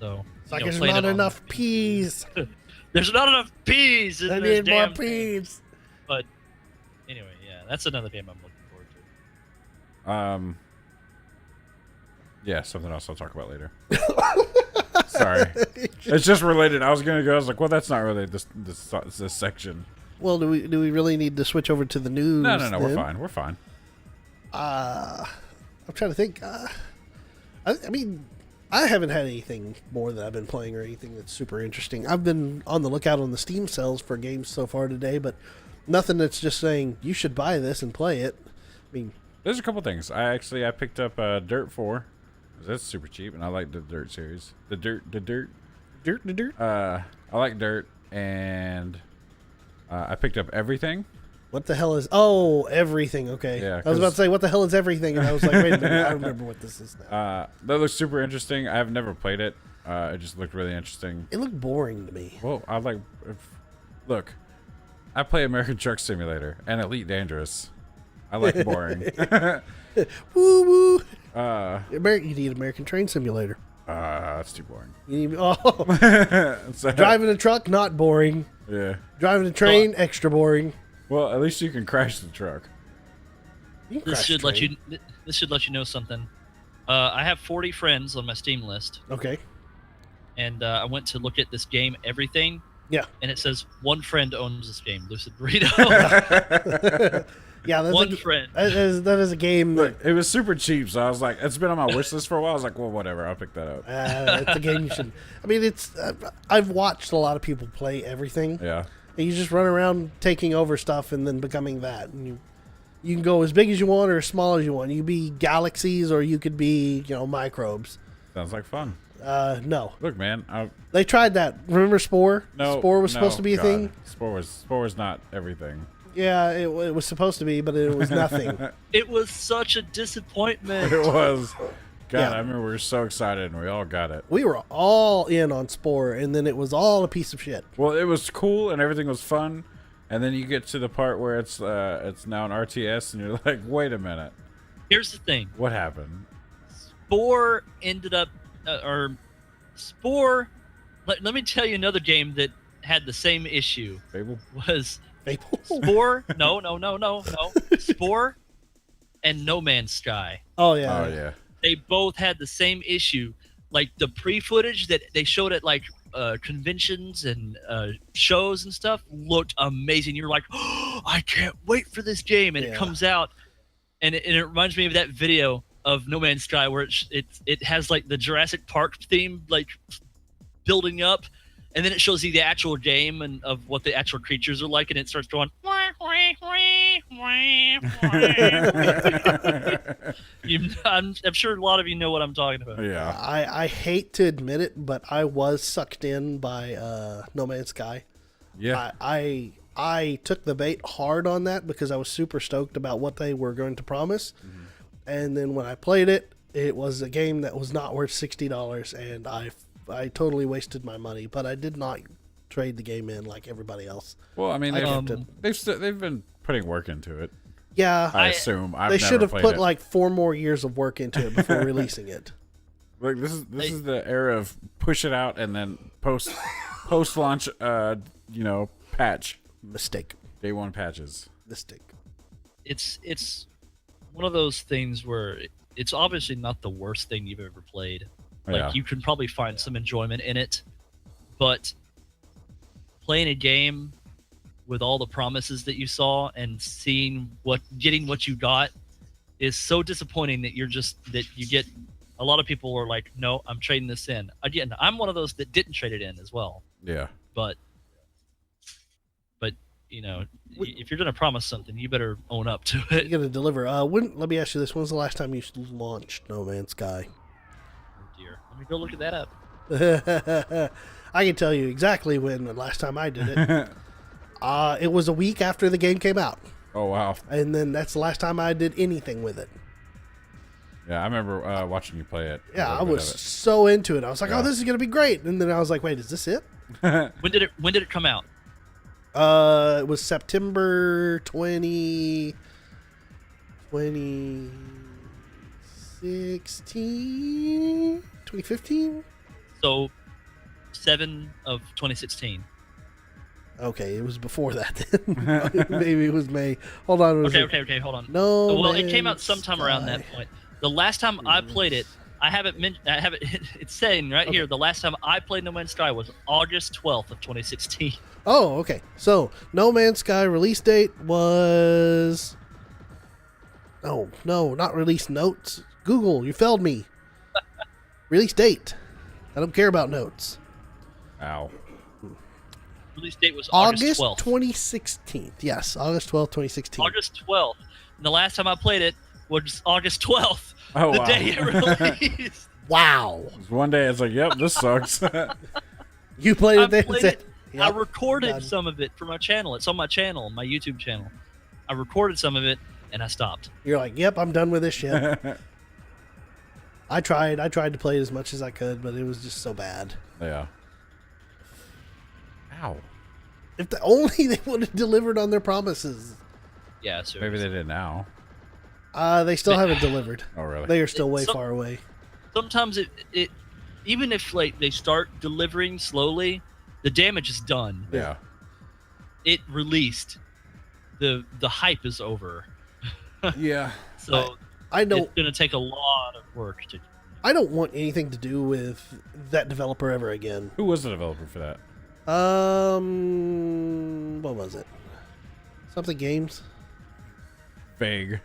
So It's like you know, there's playing not it on- enough peas. There's not enough peas in I this need more damn thing. peas. But anyway, yeah, that's another game I'm looking forward to. Yeah, something else I'll talk about later. Sorry, it's just related. I was like, well, that's not really this section. Well, do we really need to switch over to the news? No, then? we're fine. I'm trying to think. I mean, I haven't had anything more that I've been playing or anything that's super interesting. I've been on the lookout on the Steam sales for games so far today, but nothing that's just saying you should buy this and play it. I mean, There's a couple things. I picked up Dirt 4. That's super cheap, and I like the Dirt series. The Dirt. I like Dirt, and I picked up Everything. what the hell is everything? Okay, Yeah, I was about 'cause- to say what the hell is everything, and I was like, wait a minute, I remember what this is now. That looks super interesting. I've never played it. It just looked really interesting. It looked boring to me. Well, look, I play American Truck Simulator and Elite Dangerous. I like boring. Woo woo. You need American Train Simulator. That's too boring. You need, So, driving a truck, not boring. yeah. Driving a train, extra boring. Well, at least you can crash the truck. You can This crash should a let train. you. This should let you know something. I have 40 friends on my Steam list, Okay. and I went to look at this game, Everything. Yeah. And it says one friend owns this game, Lucid Burrito. Yeah, that's One friend. That is a game. Look, it was super cheap, so I was like, it's been on my wish list for a while. I was like, well, whatever, I'll pick that up. It's a game you should. I mean, it's. I've watched a lot of people play Everything. Yeah. And you just run around taking over stuff and then becoming that. And you can go as big as you want or as small as you want. You could be galaxies or you could be, microbes. Sounds like fun. No. Look, man. They tried that. Remember Spore? No. Spore was supposed to be a God. thing? Spore was not everything. Yeah, it was supposed to be, but it was nothing. It was such a disappointment. It was. God, Yeah. I remember we were so excited and we all got it. We were all in on Spore, and then it was all a piece of shit. Well, it was cool and everything was fun, and then you get to the part where it's now an RTS, and you're like, wait a minute, Here's the thing. what happened? Spore ended up, Spore. Let me tell you another game that had the same issue. Fable? Was Fable? Spore? No. Spore and No Man's Sky. Oh, yeah. Oh yeah. They both had the same issue. Like the pre-footage that they showed at like conventions and shows and stuff looked amazing. You're like, oh, I can't wait for this game, and Yeah. it comes out, and it reminds me of that video of No Man's Sky where it has like the Jurassic Park theme like building up, and then it shows you the actual game and of what the actual creatures are like, and it starts going. I'm sure a lot of you know what I'm talking about. Yeah. I hate to admit it, but I was sucked in by No Man's Sky. Yeah. I took the bait hard on that because I was super stoked about what they were going to promise. Mm-hmm. And then when I played it, it was a game that was not worth $60, and I totally wasted my money. But I did not trade the game in like everybody else. Well, I mean, I kept it. they've been putting work into it. Yeah, I assume. they should have put it. like 4 more years of work into it before releasing it. Like this is the era of push it out and then post launch patch. Mistake. Day one patches. Mistake. It's one of those things where it's obviously not the worst thing you've ever played. Like Yeah. you can probably find some enjoyment in it, but playing a game with all the promises that you saw and getting what you got is so disappointing that you get a lot of people are like, no, I'm trading this in. Again, I'm one of those that didn't trade it in as well. Yeah. But if you're going to promise something, you better own up to You it. got to deliver. Let me ask you this: when's the last time you launched No Man's Sky? Oh dear. Let me go look at that up. I can tell you exactly when the last time I did it. It was a week after the game came out, Oh wow. and then that's the last time I did anything with it. Yeah, I remember watching you play it. Yeah, I A little was bit of so into it. I was like, Yeah. "Oh, this is gonna be great," and then I was like, "Wait, is this it?" When did it come out? It was September 2016, 2015. So 7 of 2016. Okay, it was before that then. Maybe it was May. Hold on. Okay, hold on. No. Well, it came out Man's sometime around Sky. that point. The last time I played it, I have it. It's saying right here. The last time I played No Man's Sky was August 12th of 2016. Oh, okay. So, No Man's Sky release date was... No, not release notes. Google, you failed me. Release date. I don't care about notes. Ow. Release date was August 12th. 2016. Yes, August 12th, 2016. August 12th. And the last time I played it was August 12th. Oh, the wow. day it released. Wow. One day it's like, yep, this sucks. You played I it then? played Said, it. "Yep, I recorded done." some of it for my channel. It's on my channel, my YouTube channel. I recorded some of it and I stopped. You're like, yep, I'm done with this shit. I tried to play it as much as I could, but it was just so bad. Yeah. Ow. If only they would have delivered on their promises. Yeah, so Maybe they did now. They still haven't delivered. Oh, really? They are still way far away. Sometimes it even if like they start delivering slowly, the damage is done. Yeah. It released. The hype is over. Yeah. So I don't. It's gonna take a lot of work to. I don't want anything to do with that developer ever again. Who was the developer for that? What was it? Something Games. Vague.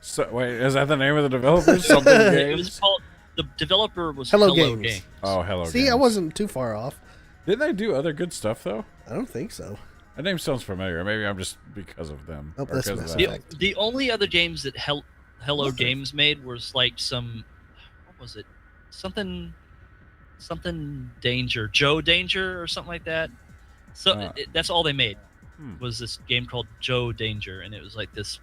So wait, is that the name of the developer? Something Games. It was called. The developer was Hello Hello Games. Games. Oh, Hello See, Games. I wasn't too far off. Didn't they do other good stuff though? I don't think so. That name sounds familiar. Maybe I'm just because of them. Nope, or that's because of Mass that. Effect. The only other games that Hello Games made was like some, what was it? Something Danger, Joe Danger or something like that. So that's all they made was this game called Joe Danger, and it was like this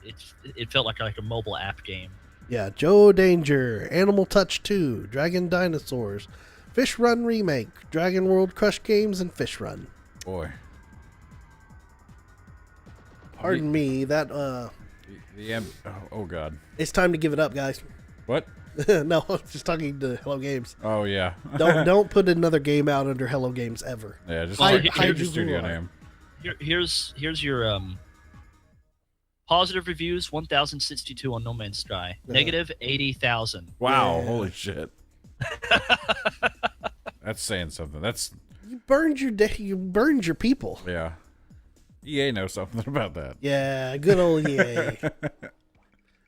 it felt like a mobile app game. Yeah, Joe Danger, Animal Touch 2, Dragon Dinosaurs, Fish Run Remake, Dragon World Crush Games, and Fish Run. Boy. Pardon me, that oh god. it's time to give it up, guys. What? No, I'm just talking to Hello Games. Oh yeah. Don't put another game out under Hello Games ever. Yeah, just Hide change your you studio who are. name. Here's your positive reviews 1,062 on No Man's Sky, negative 80,000. Wow, Yeah. holy shit. That's saying something. That's You burned your people. yeah. EA knows something about that. Yeah, good old EA.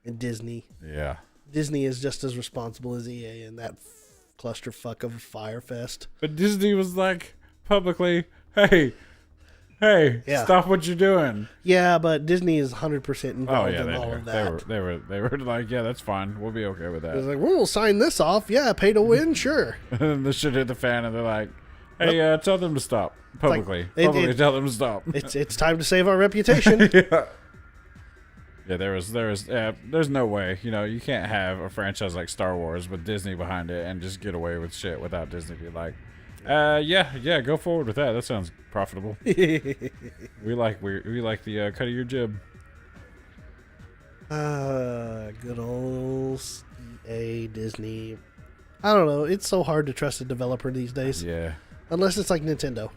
And Disney. Yeah. Disney is just as responsible as EA in that clusterfuck of a Firefest. But Disney was like publicly, hey, Yeah. stop what you're doing. Yeah, but Disney is 100% Oh involved yeah, in they all do. of that. They were like, yeah, that's fine. We'll be okay with It was that. like, we'll sign this off. Yeah, pay to win, sure. And the shit hit the fan, and they're like, hey, tell them to stop publicly. like, Publicly tell them to stop. It's time to save our reputation. Yeah. Yeah, there's no way. You know, you can't have a franchise like Star Wars with Disney behind it and just get away with shit without Disney being like, yeah, go forward with that. That sounds profitable. we like the cut of your jib. Good old EA, Disney. I don't know. It's so hard to trust a developer these days. Yeah. Unless it's like Nintendo.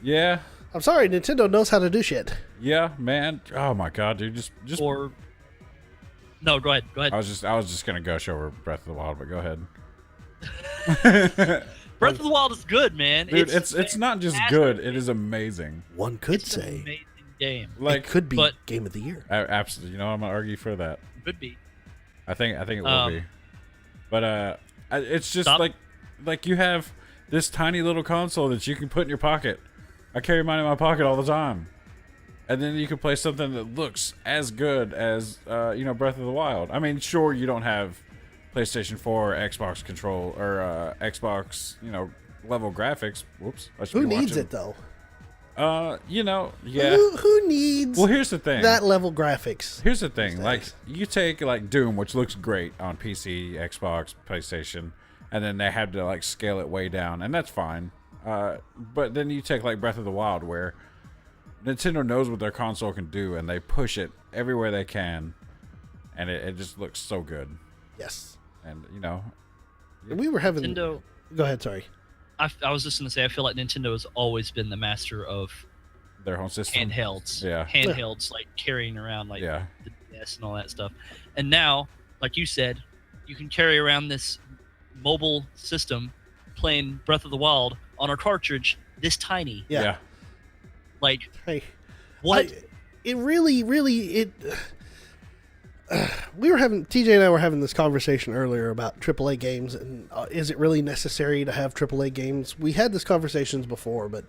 Yeah. I'm sorry, Nintendo knows how to do shit. Yeah, man. Oh my god, dude. Just Or no, go ahead. I was just gonna gush over Breath of the Wild, but go ahead. Breath of the Wild is good, man. Dude, it's not just good, it is amazing. One could It's an say amazing game. Like it could be but- Game of the Year. absolutely. You know, I'm gonna argue for that. Could be. I think it will be. But it's just Stop. like you have this tiny little console that you can put in your pocket. I carry mine in my pocket all the time. And then you can play something that looks as good as Breath of the Wild. I mean, sure, you don't have PlayStation 4 or Xbox control or Xbox, level graphics. Whoops. I should Who be needs watching. it though? Yeah. Who needs Well, here's the thing. that level graphics? Here's the thing, these like days? you take like Doom, which looks great on PC, Xbox, PlayStation, and then they had to like scale it way down, and that's fine. But then you take like Breath of the Wild, where Nintendo knows what their console can do, and they push it everywhere they can, and it just looks so good. Yes. And We were having. Nintendo. Go ahead. Sorry. I was just gonna say I feel like Nintendo has always been the master of their home system. handhelds. Yeah. Handhelds, like carrying around like Yeah. the DS and all that stuff. And now, like you said, you can carry around this mobile system playing Breath of the Wild on a cartridge this tiny. Yeah. Like Hey. what? It really. We were having TJ and I were having this conversation earlier about AAA games, and is it really necessary to have AAA games? We had these conversations before, but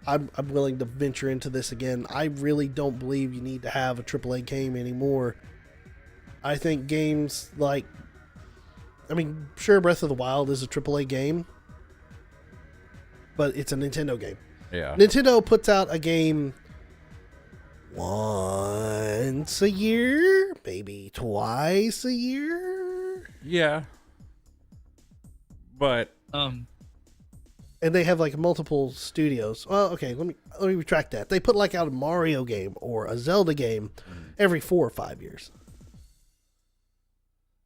I'm willing to venture into this again. I really don't believe you need to have a AAA game anymore. I think games like, sure, Breath of the Wild is a AAA game, but it's a Nintendo game. Yeah. Nintendo puts out a game once a year, maybe twice a year. Yeah. But Um, And they have like multiple studios. Well, okay, let me retract that. They put like out a Mario game or a Zelda game every 4 or 5 years.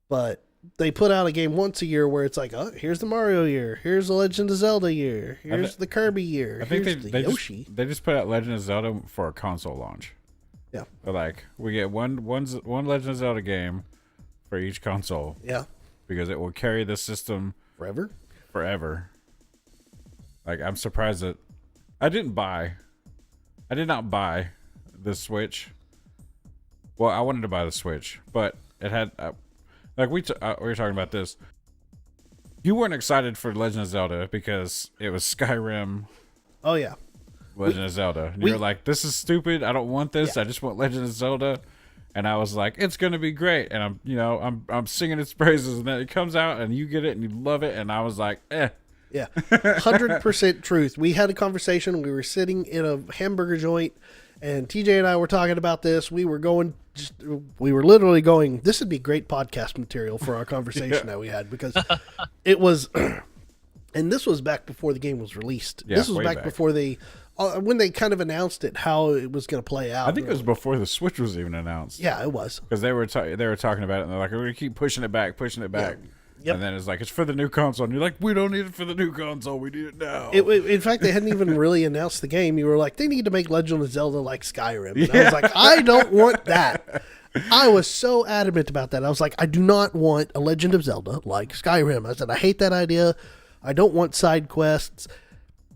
But they put out a game once a year where it's like, oh, here's the Mario year, here's the Legend of Zelda year, here's the Kirby year, I think here's the Yoshi. they just put out Legend of Zelda for a console launch. Yeah. They're like, we get one Legend of Zelda game for each console. Yeah. Because it will carry the system forever. Like, I'm surprised that I did not buy the Switch. Well, I wanted to buy the Switch, but it had like we were talking about this. You weren't excited for Legend of Zelda because it was Skyrim. Oh yeah. Legend of Zelda. And you're like, this is stupid. I don't want this. I just want Legend of Zelda. And I was like, it's gonna be great. And I'm singing its praises. And then it comes out, and you get it, and you love it. And I was like, eh. Yeah, 100% truth. We had a conversation. We were sitting in a hamburger joint, and TJ and I were talking about this. We were literally going, this would be great podcast material for our conversation that we had, because it was, and this was back before the game was released. Yeah, this was back before when they kind of announced it, how it was going to play out. I think it was before the Switch was even announced. Yeah, it was. Because they were talking about it, and they're like, we're going to keep pushing it back. Yeah. Yep. And then it's like, it's for the new console. And you're like, we don't need it for the new console. We need it now. In fact, they hadn't even really announced the game. You were like, they need to make Legend of Zelda like Skyrim. And I was like, I don't want that. I was so adamant about that. I was like, I do not want a Legend of Zelda like Skyrim. I said, I hate that idea. I don't want side quests.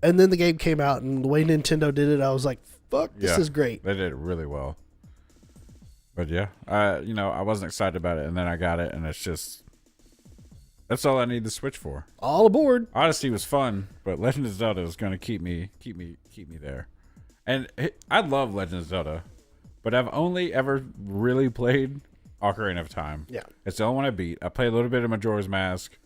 And then the game came out, and the way Nintendo did it, I was like, fuck, this is great. They did it really well. But yeah, I wasn't excited about it, and then I got it, and it's just... That's all I need the Switch for. All aboard. Odyssey was fun, but Legend of Zelda is going to keep me there. And I love Legend of Zelda, but I've only ever really played Ocarina of Time. Yeah. It's the only one I beat. I played a little bit of Majora's Mask,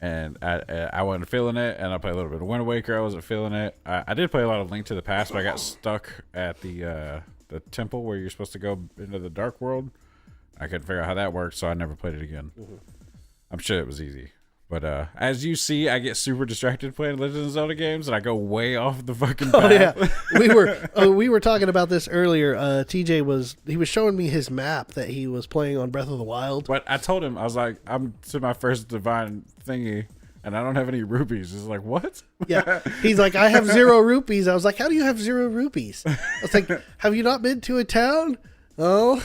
and I wasn't feeling it. And I played a little bit of Wind Waker. I wasn't feeling it. I did play a lot of Link to the Past, but I got stuck at the temple where you're supposed to go into the Dark World. I couldn't figure out how that worked, so I never played it again. Mm-hmm. I'm sure it was easy. But as you see, I get super distracted playing Legend of Zelda games, and I go way off the fucking path. Oh, yeah. We were talking about this earlier. TJ was showing me his map that he was playing on Breath of the Wild. But I told him, I was like, I'm to my first divine thingy, and I don't have any rupees. He's like, what? Yeah. He's like, I have 0 rupees. I was like, how do you have 0 rupees? I was like, have you not been to a town? Oh,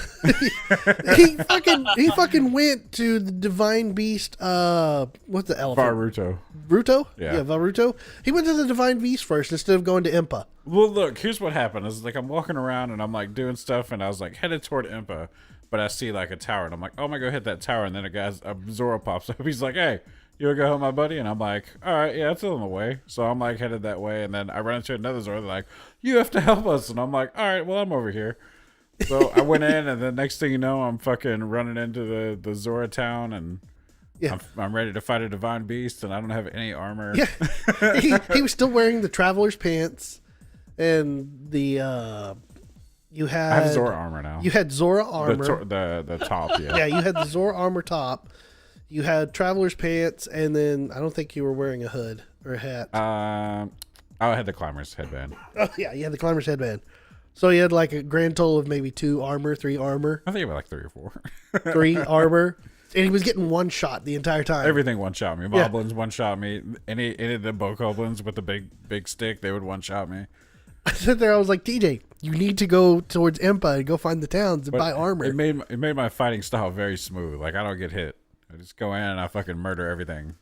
he fucking went to the Divine Beast. What's the elephant? Varuto? Yeah, Varuto. He went to the Divine Beast first instead of going to Impa. Well, look, here's what happened. Is like I'm walking around and I'm like doing stuff, and I was like headed toward Impa, but I see like a tower, and I'm like, oh, I'm gonna go hit that tower, and then a Zora pops up. He's like, hey, you wanna go help my buddy? And I'm like, all right, yeah, it's on the way. So I'm like headed that way, and then I run into another Zora. They're like, you have to help us, and I'm like, all right, well, I'm over here. So I went in, and the next thing you know, I'm fucking running into the Zora town, and I'm ready to fight a divine beast, and I don't have any armor. Yeah, he was still wearing the traveler's pants, and the you had. I have Zora armor now. You had Zora armor. The top, yeah. Yeah, you had the Zora armor top. You had traveler's pants, and then I don't think you were wearing a hood or a hat. I had the climber's headband. Oh yeah, you had the climber's headband. So he had like a grand total of maybe 2 armor, 3 armor. I think about like 3 or 4. 3 armor. And he was getting one shot the entire time. Everything one shot me. Moblins one shot me. Any of the bokoblins with the big stick, they would one shot me. I sat there, I was like, TJ, you need to go towards Impa and go find the towns and buy armor. It made my fighting style very smooth. Like I don't get hit. I just go in and I fucking murder everything.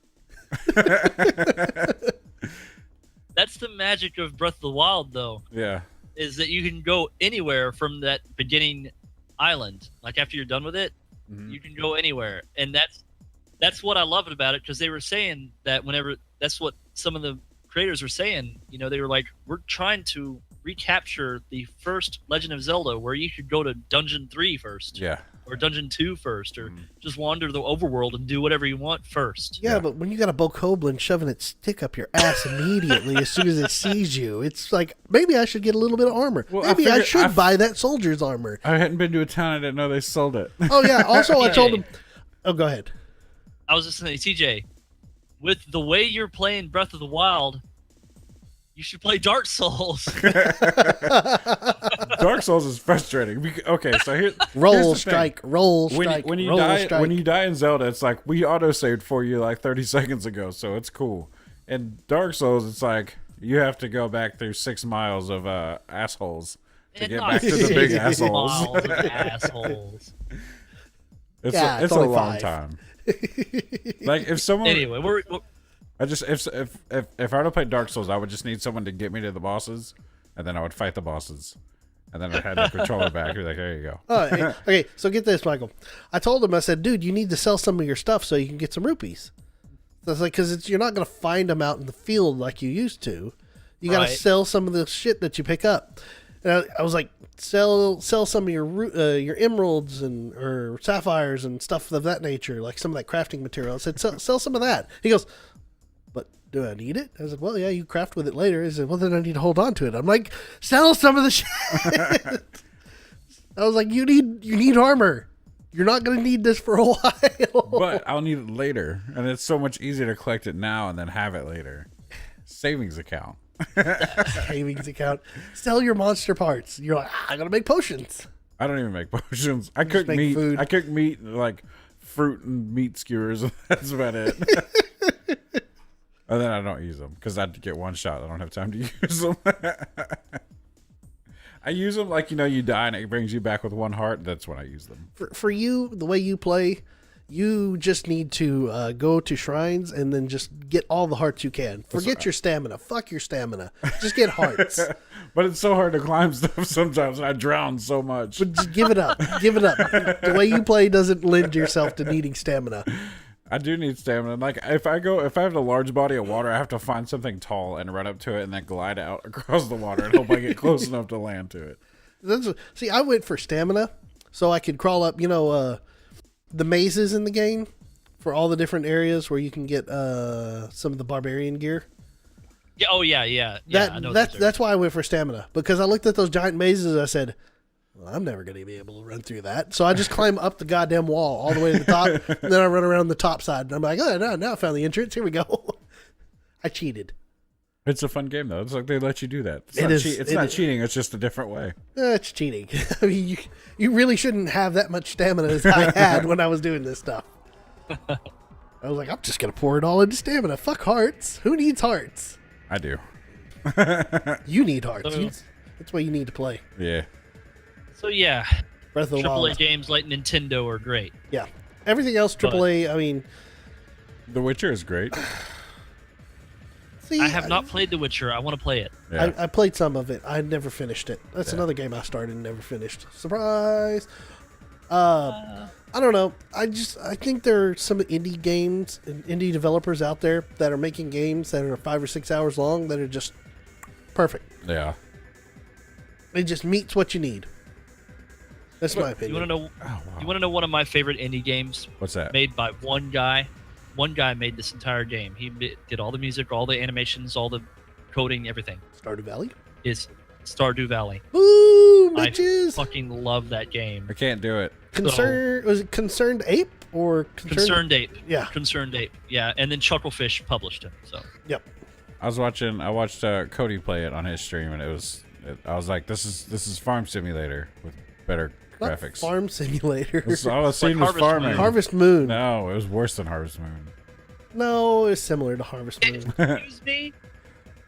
That's the magic of Breath of the Wild, though. Yeah. Is that you can go anywhere from that beginning island. Like after you're done with it, you can go anywhere, and that's what I love about it, because they were saying that that's what some of the creators were saying. You know, they were like, we're trying to recapture the first Legend of Zelda, where you could go to Dungeon 3 first. Yeah. or Dungeon 2 first, or just wander the overworld and do whatever you want first. Yeah, but when you got a bokoblin shoving its stick up your ass immediately as soon as it sees you, it's like, maybe I should get a little bit of armor. Well, maybe I should buy that soldier's armor. I hadn't been to a town. I didn't know they sold it. Oh, yeah. Also, I told him... Oh, go ahead. I was just saying, TJ, with the way you're playing Breath of the Wild, you should play Dark Souls. Dark Souls is frustrating. Okay, so here's roll the strike, thing. roll strike, when you roll die, strike. when you die in Zelda, it's like we auto-saved for you like 30 seconds ago, so it's cool. In Dark Souls, it's like you have to go back through 6 miles of assholes to get back to the big assholes. Assholes. It's Yeah, it's a only long 5. time. Like if someone Anyway, we're I just if I were to play Dark Souls, I would just need someone to get me to the bosses, and then I would fight the bosses, and then I'd have the controller back. Be like, there you go. Oh, hey, okay, so get this, Michael. I told him, I said, dude, you need to sell some of your stuff so you can get some rupees. So it's like, because you're not going to find them out in the field like you used to. You got to sell some of the shit that you pick up. And I was like, sell some of your emeralds or sapphires and stuff of that nature, like some of that crafting material. I said, sell some of that. He goes, but do I need it? I said, well, yeah, you craft with it later. He said, well, then I need to hold on to it. I'm like, sell some of the shit. I was like, you need armor. You're not going to need this for a while. But I'll need it later, and it's so much easier to collect it now and then have it later. Savings account. Savings account. Sell your monster parts. You're like, I gotta make potions. I don't even make potions. I cook make meat. food. I cook meat like fruit and meat skewers. That's about it. And then I don't use them because I'd get one shot. I don't have time to use them. I use them like, you die and it brings you back with 1 heart. That's when I use them. For you, the way you play, you just need to go to shrines and then just get all the hearts you can. Forget your stamina. Fuck your stamina. Just get hearts. But it's so hard to climb stuff sometimes, and I drown so much. But just give it up. Give it up. The way you play doesn't lend yourself to needing stamina. I do need stamina. Like if I have a large body of water, I have to find something tall and run up to it and then glide out across the water and hope I get close enough to land to it. See, I went for stamina so I could crawl up, the mazes in the game for all the different areas where you can get some of the barbarian gear. Yeah. Oh yeah. I know That's why I went for stamina, because I looked at those giant mazes and I said, well, I'm never going to be able to run through that. So I just climb up the goddamn wall all the way to the top, and then I run around the top side, and I'm like, oh, now I found the entrance. Here we go. I cheated. It's a fun game though. It's like they let you do that. It's not cheating. It's just a different way. It's cheating. I mean, you really shouldn't have that much stamina as I had when I was doing this stuff. I was like, I'm just going to pour it all into stamina. Fuck hearts. Who needs hearts? I do. You need hearts. That's why you need to play. Yeah. So yeah, Breath of the Wild. AAA games like Nintendo are great. Yeah. Everything else, AAA, I mean... The Witcher is great. See, I have not played The Witcher. I want to play it. Yeah. I played some of it. I never finished it. That's another game I started and never finished. Surprise! I don't know. I think there are some indie games and indie developers out there that are making games that are 5 or 6 hours long that are just perfect. Yeah. It just meets what you need. That's my opinion. You want to know? Oh, wow. You want to know one of my favorite indie games? What's that? Made by one guy. One guy made this entire game. He did all the music, all the animations, all the coding, everything. Stardew Valley? Is Stardew Valley. Ooh, bitches! I fucking love that game. I can't do it. Was it Concerned Ape or Concerned Ape? Yeah. Concerned Ape. Yeah, and then Chucklefish published it. So. Yep. I watched Cody play it on his stream, and I was like, this is Farm Simulator with better Not graphics. Farm Simulator. All I've seen was Harvest farming. Moon. Harvest Moon. No, it was worse than Harvest Moon. No, it's similar to Harvest Moon. Excuse me?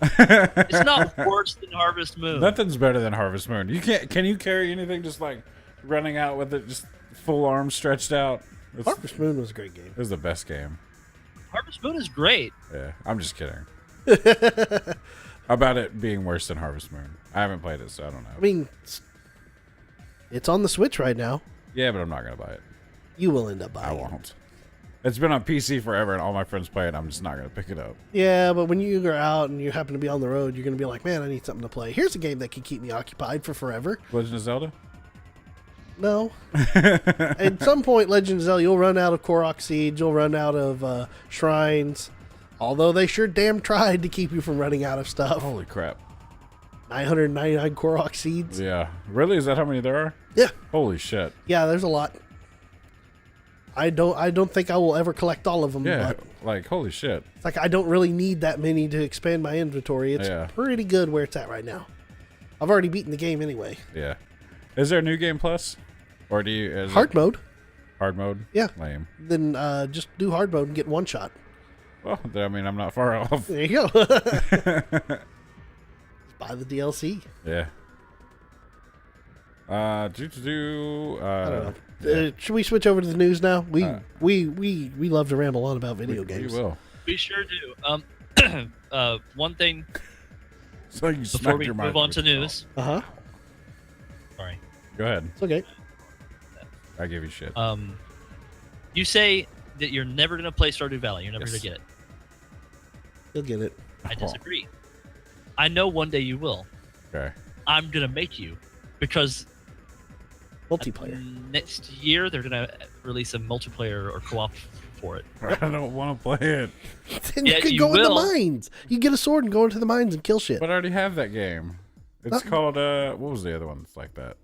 It's not worse than Harvest Moon. Nothing's better than Harvest Moon. Can you carry anything just like running out with it, just full arms stretched out? Harvest Moon was a great game. It was the best game. Harvest Moon is great. Yeah, I'm just kidding. About it being worse than Harvest Moon. I haven't played it, so I don't know. I mean, it's on the Switch right now. Yeah, but I'm not gonna buy it. You will end up buying I won't. It's been on PC forever, and all my friends play it. I'm just not gonna pick it up. Yeah, but when you are out and you happen to be on the road, you're gonna be like, man, I need something to play. Here's a game that can keep me occupied for forever. Legend of Zelda? No. At some point, Legend of Zelda, you'll run out of Korok seeds. You'll run out of shrines. Although they sure damn tried to keep you from running out of stuff. Holy crap. 999 Korok seeds. Yeah. Really? Is that how many there are? Yeah. Holy shit. Yeah, there's a lot. I don't think I will ever collect all of them. Yeah. But Like, holy shit. it's like I don't really need that many to expand my inventory. It's pretty good where it's at right now. I've already beaten the game anyway. Yeah. Is there a new game plus? Or do you... Hard mode. Hard mode? Yeah. Lame. Then just do hard mode and get one shot. Well, I mean, I'm not far off. There you go. Buy the DLC. Yeah. I don't know. Should we switch over to the news now? We love to ramble on about video games. We will. We sure do. One thing So you before we move on to news. Sorry. Go ahead. It's okay. I give you shit. You say that you're never going to play Stardew Valley. You're never going to get it. You'll get it. I disagree. I know one day you will. Okay. I'm going to make you because Multiplayer. next year they're going to release a multiplayer or co-op for it. I don't want to play it. Then Yeah, you could you go in the will. mines. You get a sword and go into the mines and kill shit. But I already have that game. It's called, what was the other one that's like that?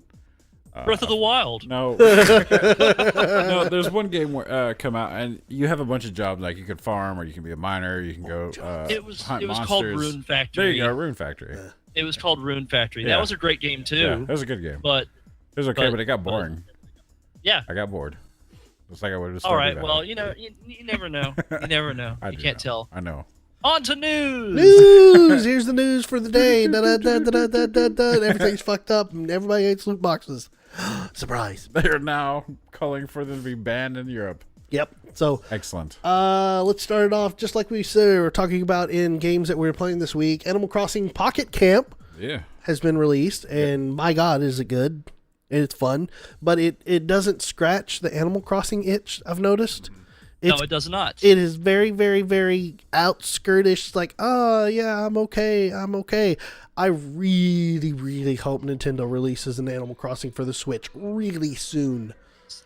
Breath of the Wild. No. No, there's one game where come out and you have a bunch of jobs. Like you can farm or you can be a miner. You can go It was hunt called monsters. Rune Factory. There you go, Rune Factory. It was called Rune Factory. Yeah. That was a great game too. Yeah, that was a good game. But It was okay, but- but it got boring. yeah. I got bored. Just like I would have. All right. Well, you know, you never know. You never know. I You do can't know. tell. I know. On to news. News! Here's the news for the day. Da, da, da, da, da, da, da. Everything's fucked up and everybody hates loot boxes. Surprise. They are now calling for them to be banned in Europe. Yep. So Excellent. let's start it off just like we said. We're talking about in games that we were playing this week. Animal Crossing Pocket Camp Yeah. has been released, and my God, is it good? It's fun, but it doesn't scratch the Animal Crossing itch. I've noticed. No, it does not. It is very, very, very outskirtish. Like, oh yeah, I'm okay. I really, really hope Nintendo releases an Animal Crossing for the Switch really soon.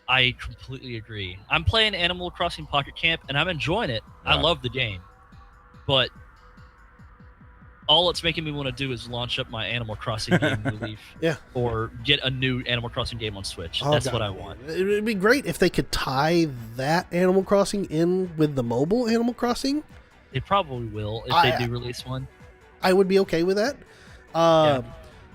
I completely agree. I'm playing Animal Crossing Pocket Camp, and I'm enjoying it. I Yeah. love the game, but all it's making me want to do is launch up my Animal Crossing game New Leaf, Yeah. or get a new Animal Crossing game on Switch. Oh, That's God. what I want. It would be great if they could tie that Animal Crossing in with the mobile Animal Crossing. They probably will if they do release one. I would be okay with that.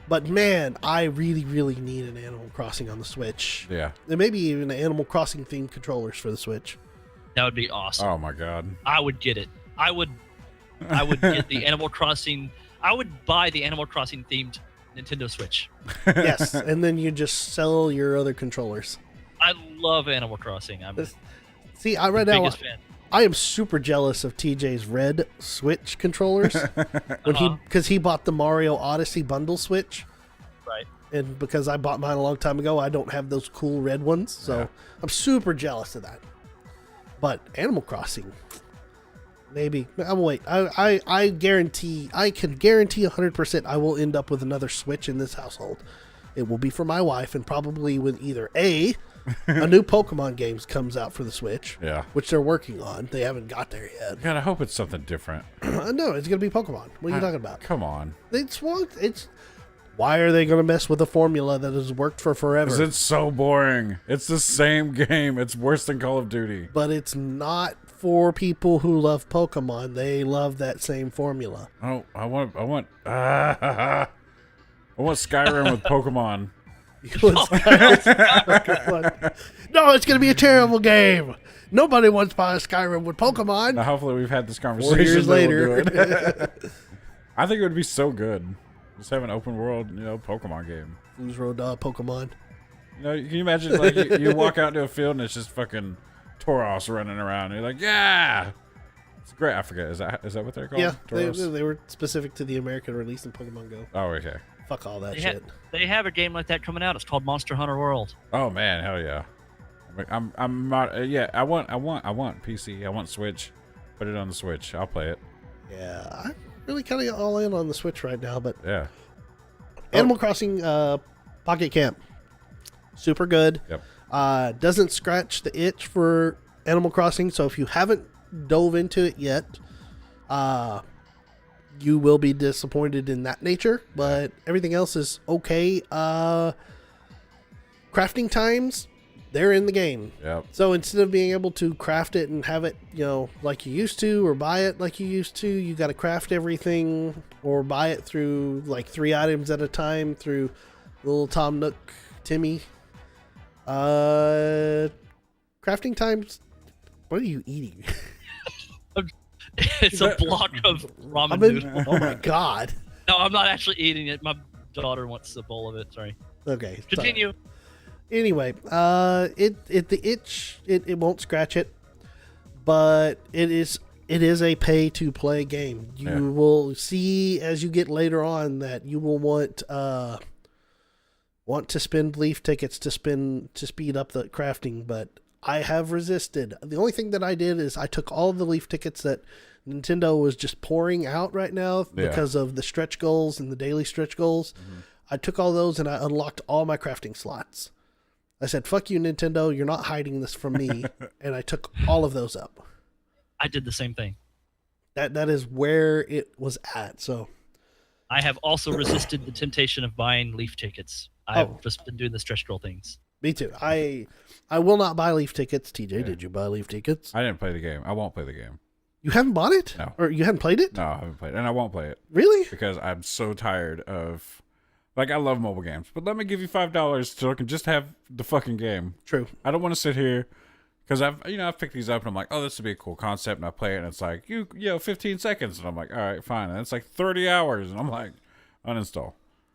But man, I really, really need an Animal Crossing on the Switch. Yeah. And maybe even Animal Crossing themed controllers for the Switch. That would be awesome. Oh my God. I would get it. I would get the Animal Crossing. I would buy the Animal Crossing themed Nintendo Switch. Yes, and then you just sell your other controllers. I love Animal Crossing. I'm See, right the now, biggest fan. I am super jealous of TJ's red Switch controllers when because he bought the Mario Odyssey bundle Switch, Right. and because I bought mine a long time ago, I don't have those cool red ones, so Yeah. I'm super jealous of that. But Animal Crossing, maybe I'll wait. I guarantee, I can guarantee 100% I will end up with another Switch in this household. It will be for my wife, and probably with either a new Pokemon games comes out for the Switch, Yeah. which they're working on. They haven't got there yet. God, I hope it's something different. No, it's gonna be Pokemon. What are you talking about? Come on. It's why are they gonna mess with a formula that has worked for forever? 'Cause it's so boring. It's the same game. It's worse than Call of Duty. But it's not for people who love Pokemon. They love that same formula. Oh, I want Skyrim with Pokemon. No, it's gonna be a terrible game. Nobody wants to buy a Skyrim with Pokemon. Now, hopefully, we've had this conversation. 4 years then we'll later. do it. I think it would be so good. Just have an open world, Pokemon game. Who's Road Pokemon? Can you imagine, like, you walk out into a field and it's just fucking Tauros running around. And you're like, yeah! It's great. I forget. Is that what they're called? Yeah, Tauros? they were specific to the American release in Pokemon Go. Oh, okay. Fuck all that They, shit. they have a game like that coming out. It's called Monster Hunter World. Oh man, hell yeah! I'm not. Yeah, I want PC. I want Switch. Put it on the Switch. I'll play it. Yeah, I'm really kind of all in on the Switch right now, but Yeah. Animal Crossing Pocket Camp. super good. Yep. Doesn't scratch the itch for Animal Crossing. So if you haven't dove into it yet, you will be disappointed in that nature. But everything else is okay. Crafting times, they're in the game. Yep. So instead of being able to craft it and have it, like you used to, or buy it like you used to, you got to craft everything or buy it through like 3 items at a time through little Tom Nook Timmy. Crafting times. What are you eating? It's a block of ramen noodles. Oh my god. No, I'm not actually eating it. My daughter wants a bowl of it. Sorry. Okay. Continue. Sorry. Anyway, the itch, it won't scratch it, but it is a pay to play game. You will see as you get later on that you will want to spend leaf tickets to speed up the crafting, but I have resisted. The only thing that I did is I took all of the leaf tickets that Nintendo was just pouring out right now because of the stretch goals and the daily stretch goals. Mm-hmm. I took all those and I unlocked all my crafting slots. I said, fuck you, Nintendo. You're not hiding this from me. And I took all of those up. I did the same thing. That is where it was at. So I have also resisted the temptation of buying leaf tickets. I've just been doing the stretch goal things. Me too. I will not buy leaf tickets. TJ, did you buy leaf tickets? I didn't play the game. I won't play the game. You haven't bought it? No. Or you haven't played it? No, I haven't played it. And I won't play it. Really? Because I'm so tired of... Like, I love mobile games, but let me give you $5 so I can just have the fucking game. True. I don't want to sit here because I've picked these up and I'm like, oh, this would be a cool concept, and I play it and it's like 15 seconds, and I'm like, all right, fine, and it's like 30 hours, and I'm like, uninstall.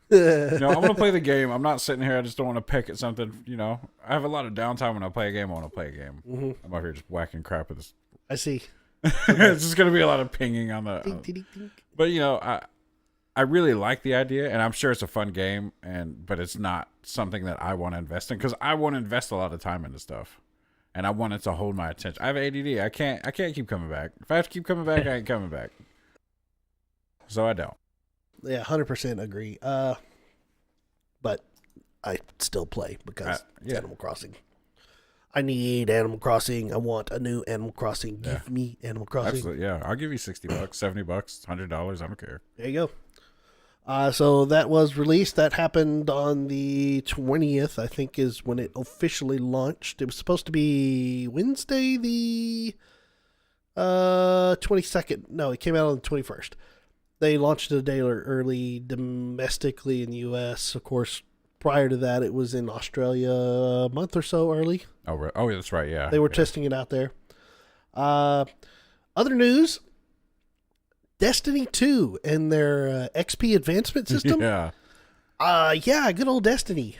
I'm gonna play the game. I'm not sitting here. I just don't want to pick at something. I have a lot of downtime when I play a game. I want to play a game. Mm-hmm. I'm out here just whacking crap with this. I see. It's just gonna be a lot of pinging on the. Dink, dink, dink. But I really like the idea, and I'm sure it's a fun game, but it's not something that I want to invest in because I want to invest a lot of time into stuff, and I want it to hold my attention. I have ADD. I can't keep coming back. If I have to keep coming back, I ain't coming back. So I don't. Yeah, 100% agree. But I still play because it's Animal Crossing. I need Animal Crossing. I want a new Animal Crossing. Give me Animal Crossing. Absolutely, yeah. I'll give you $60, $70, $100. I don't care. There you go. So that was released. That happened on the 20th, I think, is when it officially launched. It was supposed to be Wednesday, the 22nd. No, it came out on the 21st. They launched it a day early domestically in the U.S. Of course, prior to that, it was in Australia a month or so early. Oh, that's right, yeah. They were testing it out there. Other news... Destiny 2 and their XP advancement system. Yeah, good old Destiny.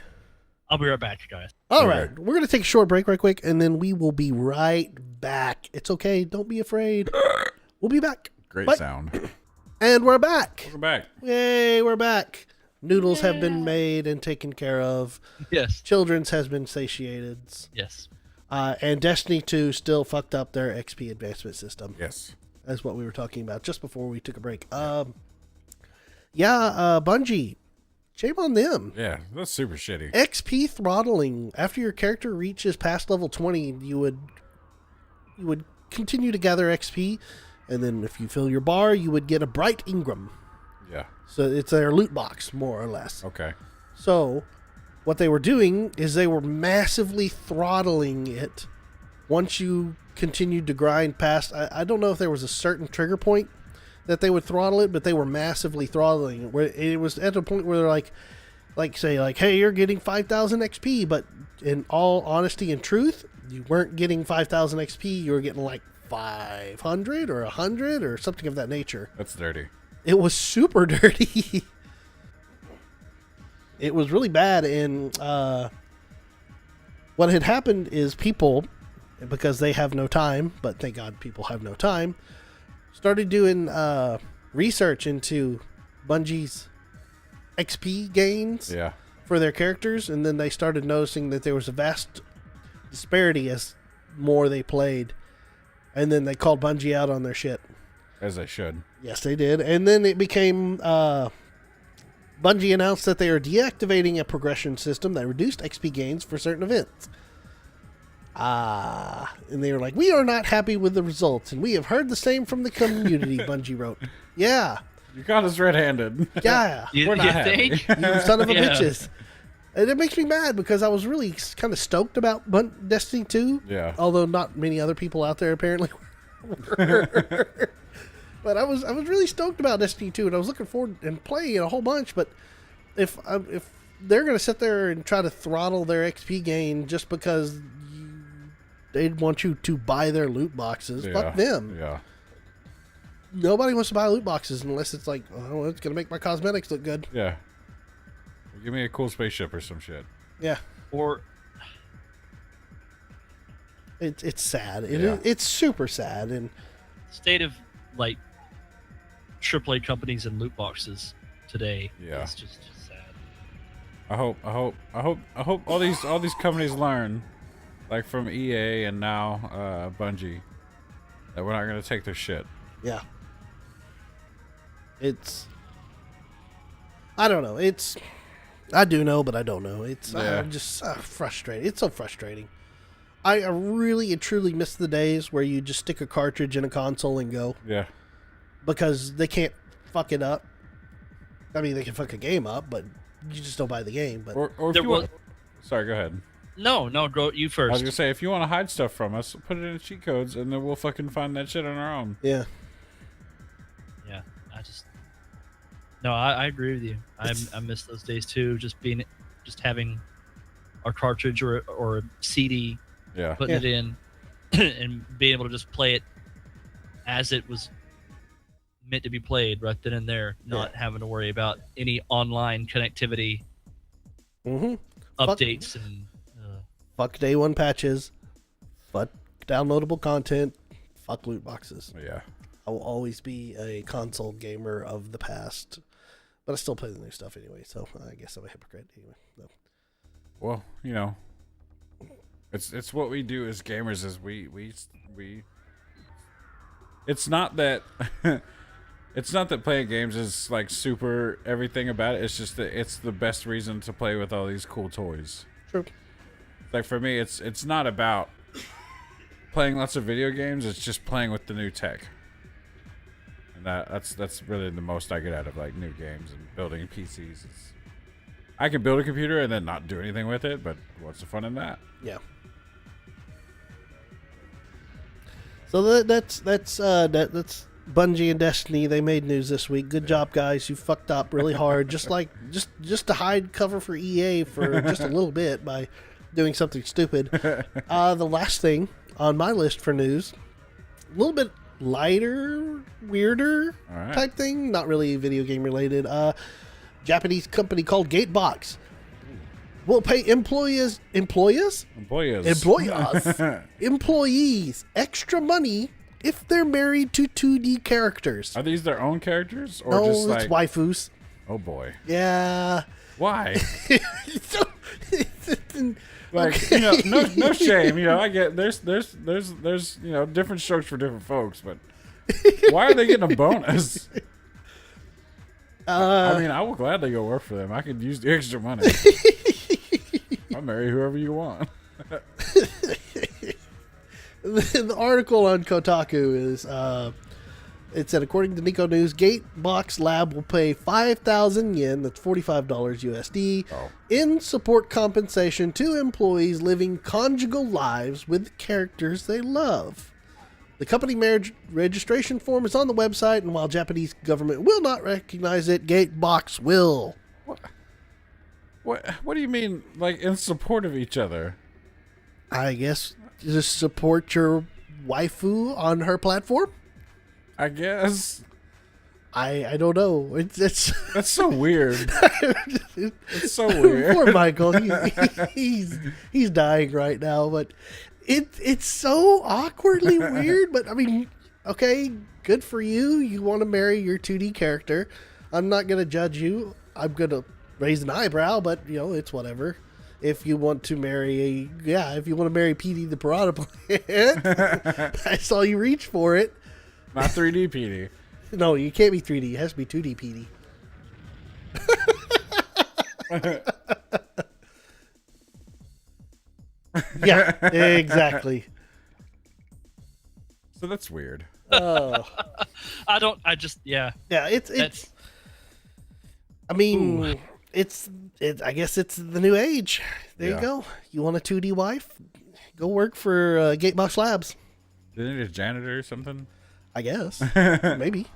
I'll be right back, you guys. All right. We're going to take a short break right quick, and then we will be right back. It's okay. Don't be afraid. We'll be back. Great sound. And we're back. Welcome back. Yay, we're back. Noodles have been made and taken care of. Yes. Children's has been satiated. Yes. And Destiny 2 still fucked up their XP advancement system. Yes. That's what we were talking about just before we took a break. Bungie, shame on them. Yeah, that's super shitty. XP throttling. After your character reaches past level 20, you would continue to gather XP, and then if you fill your bar, you would get a bright Ingram. Yeah. So it's their loot box, more or less. Okay. So what they were doing is they were massively throttling it once you continued to grind past. I don't know if there was a certain trigger point that they would throttle it, but they were massively throttling it. Where it was at a point where they're like, hey, you're getting 5,000 XP, but in all honesty and truth, you weren't getting 5,000 XP. You were getting like 500 or 100 or something of that nature. That's dirty. It was super dirty. It was really bad, and what had happened is people, because they have no time, but thank God people have no time, started doing research into Bungie's XP gains for their characters, and then they started noticing that there was a vast disparity as more they played, and then they called Bungie out on their shit. As they should. Yes, they did. And then it became Bungie announced that they are deactivating a progression system that reduced XP gains for certain events. And they were like, we are not happy with the results, and we have heard the same from the community, Bungie wrote. Yeah. You got us red-handed. Yeah. We're not happy. think? You son of a Yeah. bitches. And it makes me mad because I was really kind of stoked about Destiny 2. Yeah. Although not many other people out there apparently were. But I was really stoked about Destiny 2, and I was looking forward and playing it a whole bunch. But if they're going to sit there and try to throttle their XP gain just because they'd want you to buy their loot boxes, fuck them. Yeah. Nobody wants to buy loot boxes unless it's like, oh, it's going to make my cosmetics look good. Yeah. Give me a cool spaceship or some shit. Yeah. Or it's sad. Yeah. It's super sad. And state of like AAA companies and loot boxes today. Yeah. It's just sad. I hope all these companies learn, like from EA and now Bungie, that we're not gonna take their shit. yeah. I don't know. I do know, but I don't know. I'm just frustrated. It's so frustrating. I really and truly miss the days where you just stick a cartridge in a console and go. Yeah. Because they can't fuck it up. I mean, they can fuck a game up, but you just don't buy the game. But Or if There you was- want, sorry, go ahead. No, go you I was first. gonna say, if you want to hide stuff from us, put it in cheat codes, and then we'll fucking find that shit on our own. yeah. Yeah, I agree with you. I miss those days too. Just having our cartridge or a CD, Yeah. putting it in, and being able to just play it as it was meant to be played right then and there, not having to worry about any online connectivity, Mm-hmm. Fuck. updates, and Fuck day one patches. Fuck downloadable content. Fuck loot boxes. Yeah. I will always be a console gamer of the past. But I still play the new stuff anyway, so I guess I'm a hypocrite anyway. No. Well, you know, it's what we do as gamers. Is we. It's not that. It's not that playing games is like super everything about it. It's just that it's the best reason to play with all these cool toys. True. Like for me, it's not about playing lots of video games. It's just playing with the new tech. And that's really the most I get out of like new games and building PCs. I can build a computer and then not do anything with it, but what's the fun in that? Yeah. So that's Bungie and Destiny. They made news this week. Good job, guys. You fucked up really hard. just to hide cover for EA for just a little bit by doing something stupid. The last thing on my list for news, a little bit lighter, weirder All right. type thing. Not really video game related. Japanese company called Gatebox will pay employees extra money if they're married to 2D characters. Are these their own characters or No, just it's like waifus. oh boy, Yeah. why? So- Like Okay. you know, no shame. You know, I get there's you know different strokes for different folks, but why are they getting a bonus? I mean, I will gladly go work for them. I could use the extra money. I'll marry whoever you want. The article on Kotaku is it said, according to Nico News, Gatebox Lab will pay 5,000 yen, that's $45 USD, in support compensation to employees living conjugal lives with characters they love. The company marriage registration form is on the website, and while Japanese government will not recognize it, Gatebox will. What do you mean, like in support of each other? I guess just support your waifu on her platform? I guess I don't know. It's that's so weird. It's so weird. Poor Michael. He's dying right now, but it's so awkwardly weird. But I mean, okay, good for you. You want to marry your 2D character. I'm not gonna judge you. I'm gonna raise an eyebrow, but you know, it's whatever. If you want to marry if you want to marry PD the Piranha Plant, I saw you reach for it. Not 3D PD. No, you can't be 3D. It has to be 2D PD. Yeah, exactly. So that's weird. Oh, Yeah. yeah. It's. I mean, Ooh. I guess it's the new age. There you Yeah. go. You want a 2D wife? Go work for Gatebox Labs. Do they need a janitor or something? I guess. Maybe.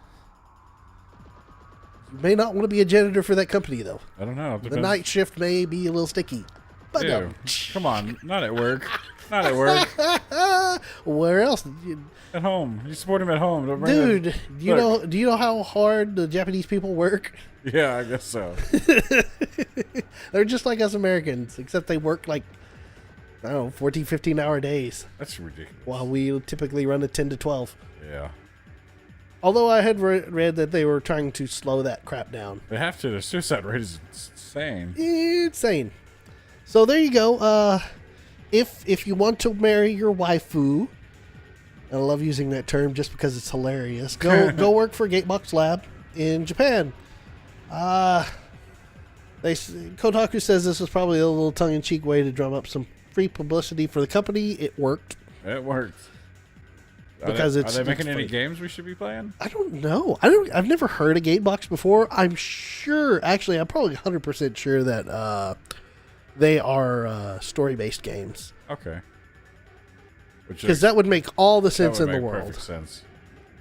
You may not want to be a janitor for that company, though. I don't know. It The depends. night shift may be a little sticky. But Ew. Come on, not at work. Not at work. where else? At home. You support him at home. Don't bring Dude, Look. do you know how hard the Japanese people work? Yeah, I guess so. They're just like us Americans, except they work like, I don't know, 14, 15-hour days, That's ridiculous. while we typically run a 10 to 12. Yeah. Although I had read that they were trying to slow that crap down. They have to. The suicide rate is insane. Insane. So there you go. If you want to marry your waifu, and I love using that term just because it's hilarious, go work for Gatebox Lab in Japan. Kotaku says this was probably a little tongue-in-cheek way to drum up some free publicity for the company. It worked. It worked. Because are it's they making it's any free. games we should be playing? I don't know. I've never heard of Gatebox before. I'm sure. Actually, I'm probably 100% sure that they are story-based games. Okay. Because that would make all the that sense would in the make world. Perfect sense.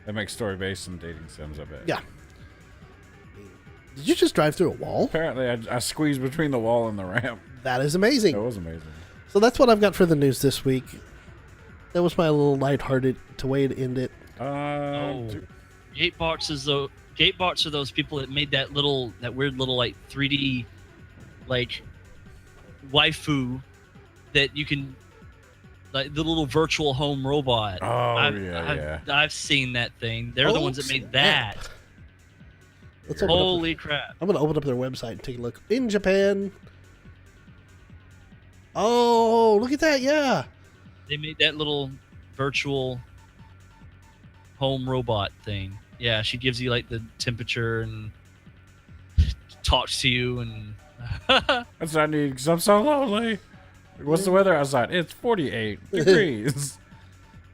They make story based and dating sims. I bet. Yeah. Did you just drive through a wall? Apparently, I squeezed between the wall and the ramp. That is amazing. That was amazing. So that's what I've got for the news this week. That was my little lighthearted way to end it. Gatebox are those people that made that weird little like 3D like waifu that you can like the little virtual home robot. Oh, I've seen that thing. They're the Oh, ones that made snap. that. Let's open up. Holy crap. I'm going to open up their website and take a look. In Japan. Oh, look at that. Yeah. They made that little virtual home robot thing. Yeah, she gives you like the temperature and talks to you and That's what I need because I'm so lonely. What's the weather outside? It's 48 degrees.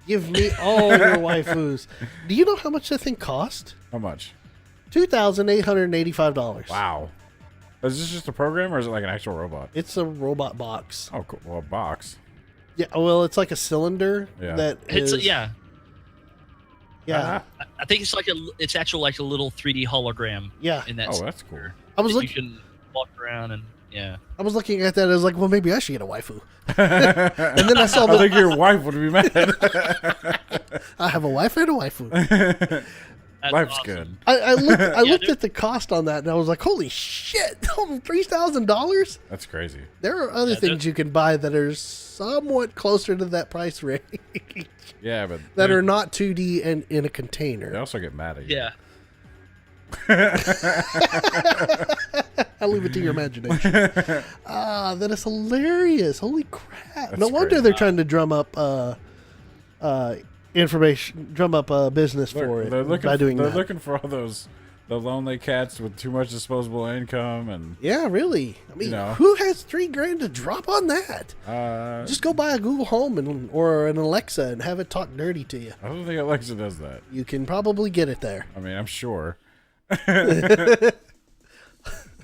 Give me all your waifus. Do you know how much that thing cost? How much? $2,885. Wow. Is this just a program or is it like an actual robot? It's a robot box. Oh, cool. Well, a box. Yeah, well, it's like a cylinder Yeah. that it's is... yeah. Yeah. I think it's it's actual like a little 3D hologram Yeah. in that. Oh, that's cool. I was that looking. you can walk around and yeah. I was looking at that. I was like, well, maybe I should get a waifu. And then I saw I think your wife would be mad. I have a wife and a waifu. That's Life's awesome. good. I looked dude. at the cost on that and I was like, holy shit, $3,000. That's crazy. There are other Yeah, things you can buy that are somewhat closer to that price range Yeah, but that are not 2D and in a container. they also get mad at you. Yeah. I'll leave it to your imagination. That is hilarious. Holy crap. That's No wonder crazy. they're trying to drum up business for it They're looking. by doing they're that. looking for all the lonely cats with too much disposable income and Yeah, really. I mean, You know. who has $3,000 to drop on that? Just go buy a Google Home or an Alexa and have it talk dirty to you. I don't think Alexa does that. You can probably get it there. I mean, I'm sure.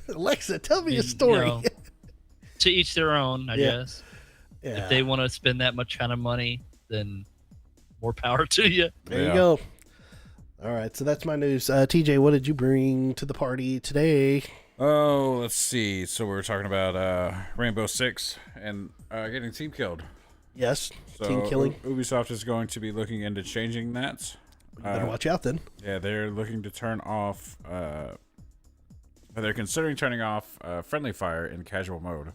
Alexa, tell me a You story. know, to each their own, I Yeah. guess. Yeah. If they want to spend that much kind of money, then more power to you. There Yeah. you go. All right, so that's my news. TJ, what did you bring to the party today? Oh, let's see. So we were talking about Rainbow Six and getting team killed. Yes, So team killing. Ubisoft is going to be looking into changing that. You better watch out then. Yeah, they're looking to turn off. They're considering turning off friendly fire in casual mode.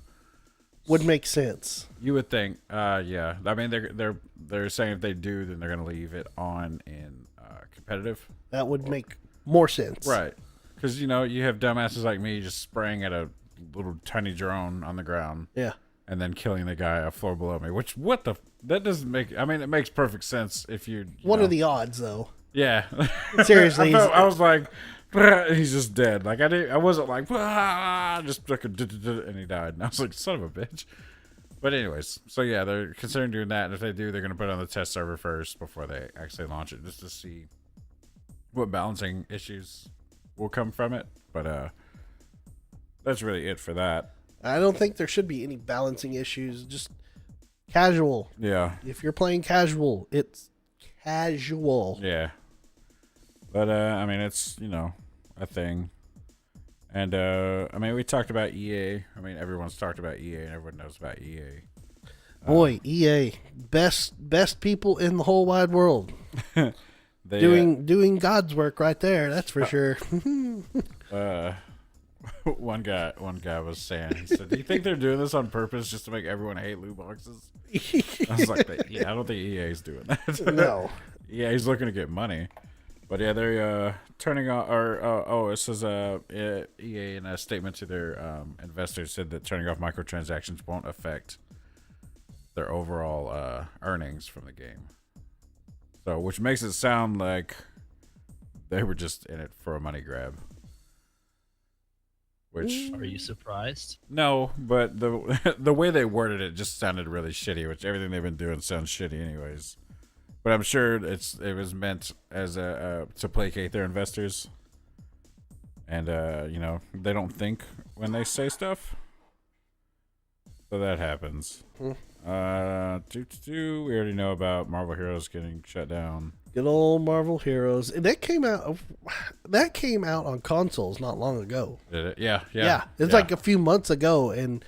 Would make sense. You would think, yeah. I mean, they're saying if they do, then they're going to leave it on in competitive. That would make more sense. Right. Because, you have dumbasses like me just spraying at a little tiny drone on the ground Yeah. and then killing the guy a floor below me. That doesn't make, I mean, it makes perfect sense if you What know. are the odds, though? Yeah. Seriously, I was like, he's just dead. Like I wasn't like just like and he died. And I was like, son of a bitch. But anyways, so yeah, they're considering doing that, and if they do, they're gonna put it on the test server first before they actually launch it, just to see what balancing issues will come from it. But that's really it for that. I don't think there should be any balancing issues. Just casual. Yeah. If you're playing casual, it's casual. Yeah. But I mean, it's a thing. And I mean, we talked about EA. I mean, everyone's talked about EA, and everyone knows about EA. Boy, EA, best people in the whole wide world. They, doing God's work right there. That's for sure. one guy was saying, he said, "Do you think they're doing this on purpose just to make everyone hate loot boxes?" I was like, "Yeah, I don't think EA's doing that." No. EA's looking to get money. But yeah, they're turning on, or it says EA in a statement to their investors said that turning off microtransactions won't affect their overall earnings from the game. So, which makes it sound like they were just in it for a money grab. Which Are you surprised? no, but the way they worded it just sounded really shitty. Which everything they've been doing sounds shitty, anyways. But I'm sure it was meant as to placate their investors, and they don't think when they say stuff, so that happens. We already know about Marvel Heroes getting shut down. Good old Marvel Heroes. That came out on consoles not long ago. Did it? Yeah. It's like a few months ago, and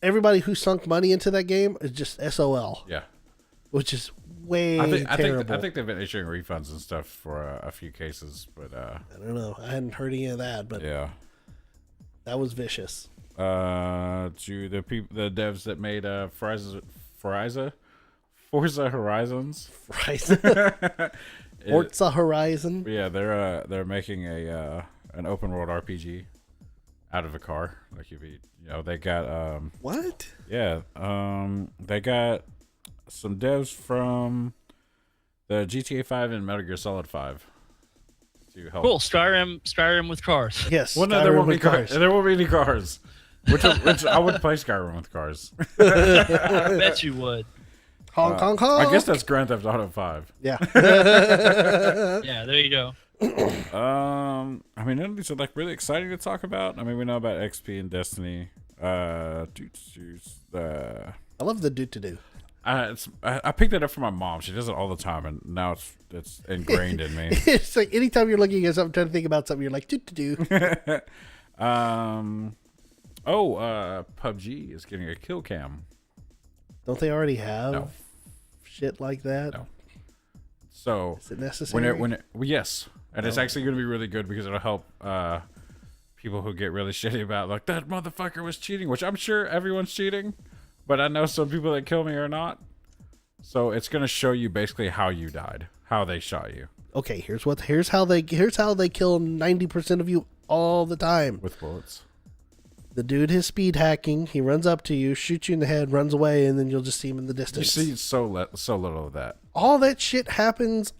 everybody who sunk money into that game is just SOL. Yeah. Which is way terrible. I think they've been issuing refunds and stuff for a few cases, but I don't know. I hadn't heard any of that, but yeah, that was vicious. To the devs that made Forza Horizons, Forza Horizon. Yeah, they're making an open world RPG out of a car. Like they got what? Yeah, they got some devs from the GTA 5 and Metal Gear Solid 5 to help. Cool, Skyrim with cars. Yes. Well, no, there won't be cars. There won't be any cars. Which I would play Skyrim with cars. I bet you would. Honk, honk, honk. I guess that's Grand Theft Auto 5. Yeah. Yeah, there you go. I mean, none of these are like really exciting to talk about. I mean, we know about XP and Destiny. I love the do. I picked that up from my mom. She does it all the time, and now it's ingrained in me. It's like anytime you're looking at something, trying to think about something, you're like do. PUBG is getting a kill cam. Don't they already have shit like that? No. So is it necessary? Yes, and it's actually going to be really good because it'll help people who get really shitty about like that motherfucker was cheating, which I'm sure everyone's cheating, but I know some people that kill me are not. So it's going to show you basically how you died, how they shot you. Okay, here's how they kill 90% of you all the time with bullets. The dude is speed hacking. He runs up to you, shoots you in the head, runs away, and then you'll just see him in the distance. You see so little of that. All that shit happens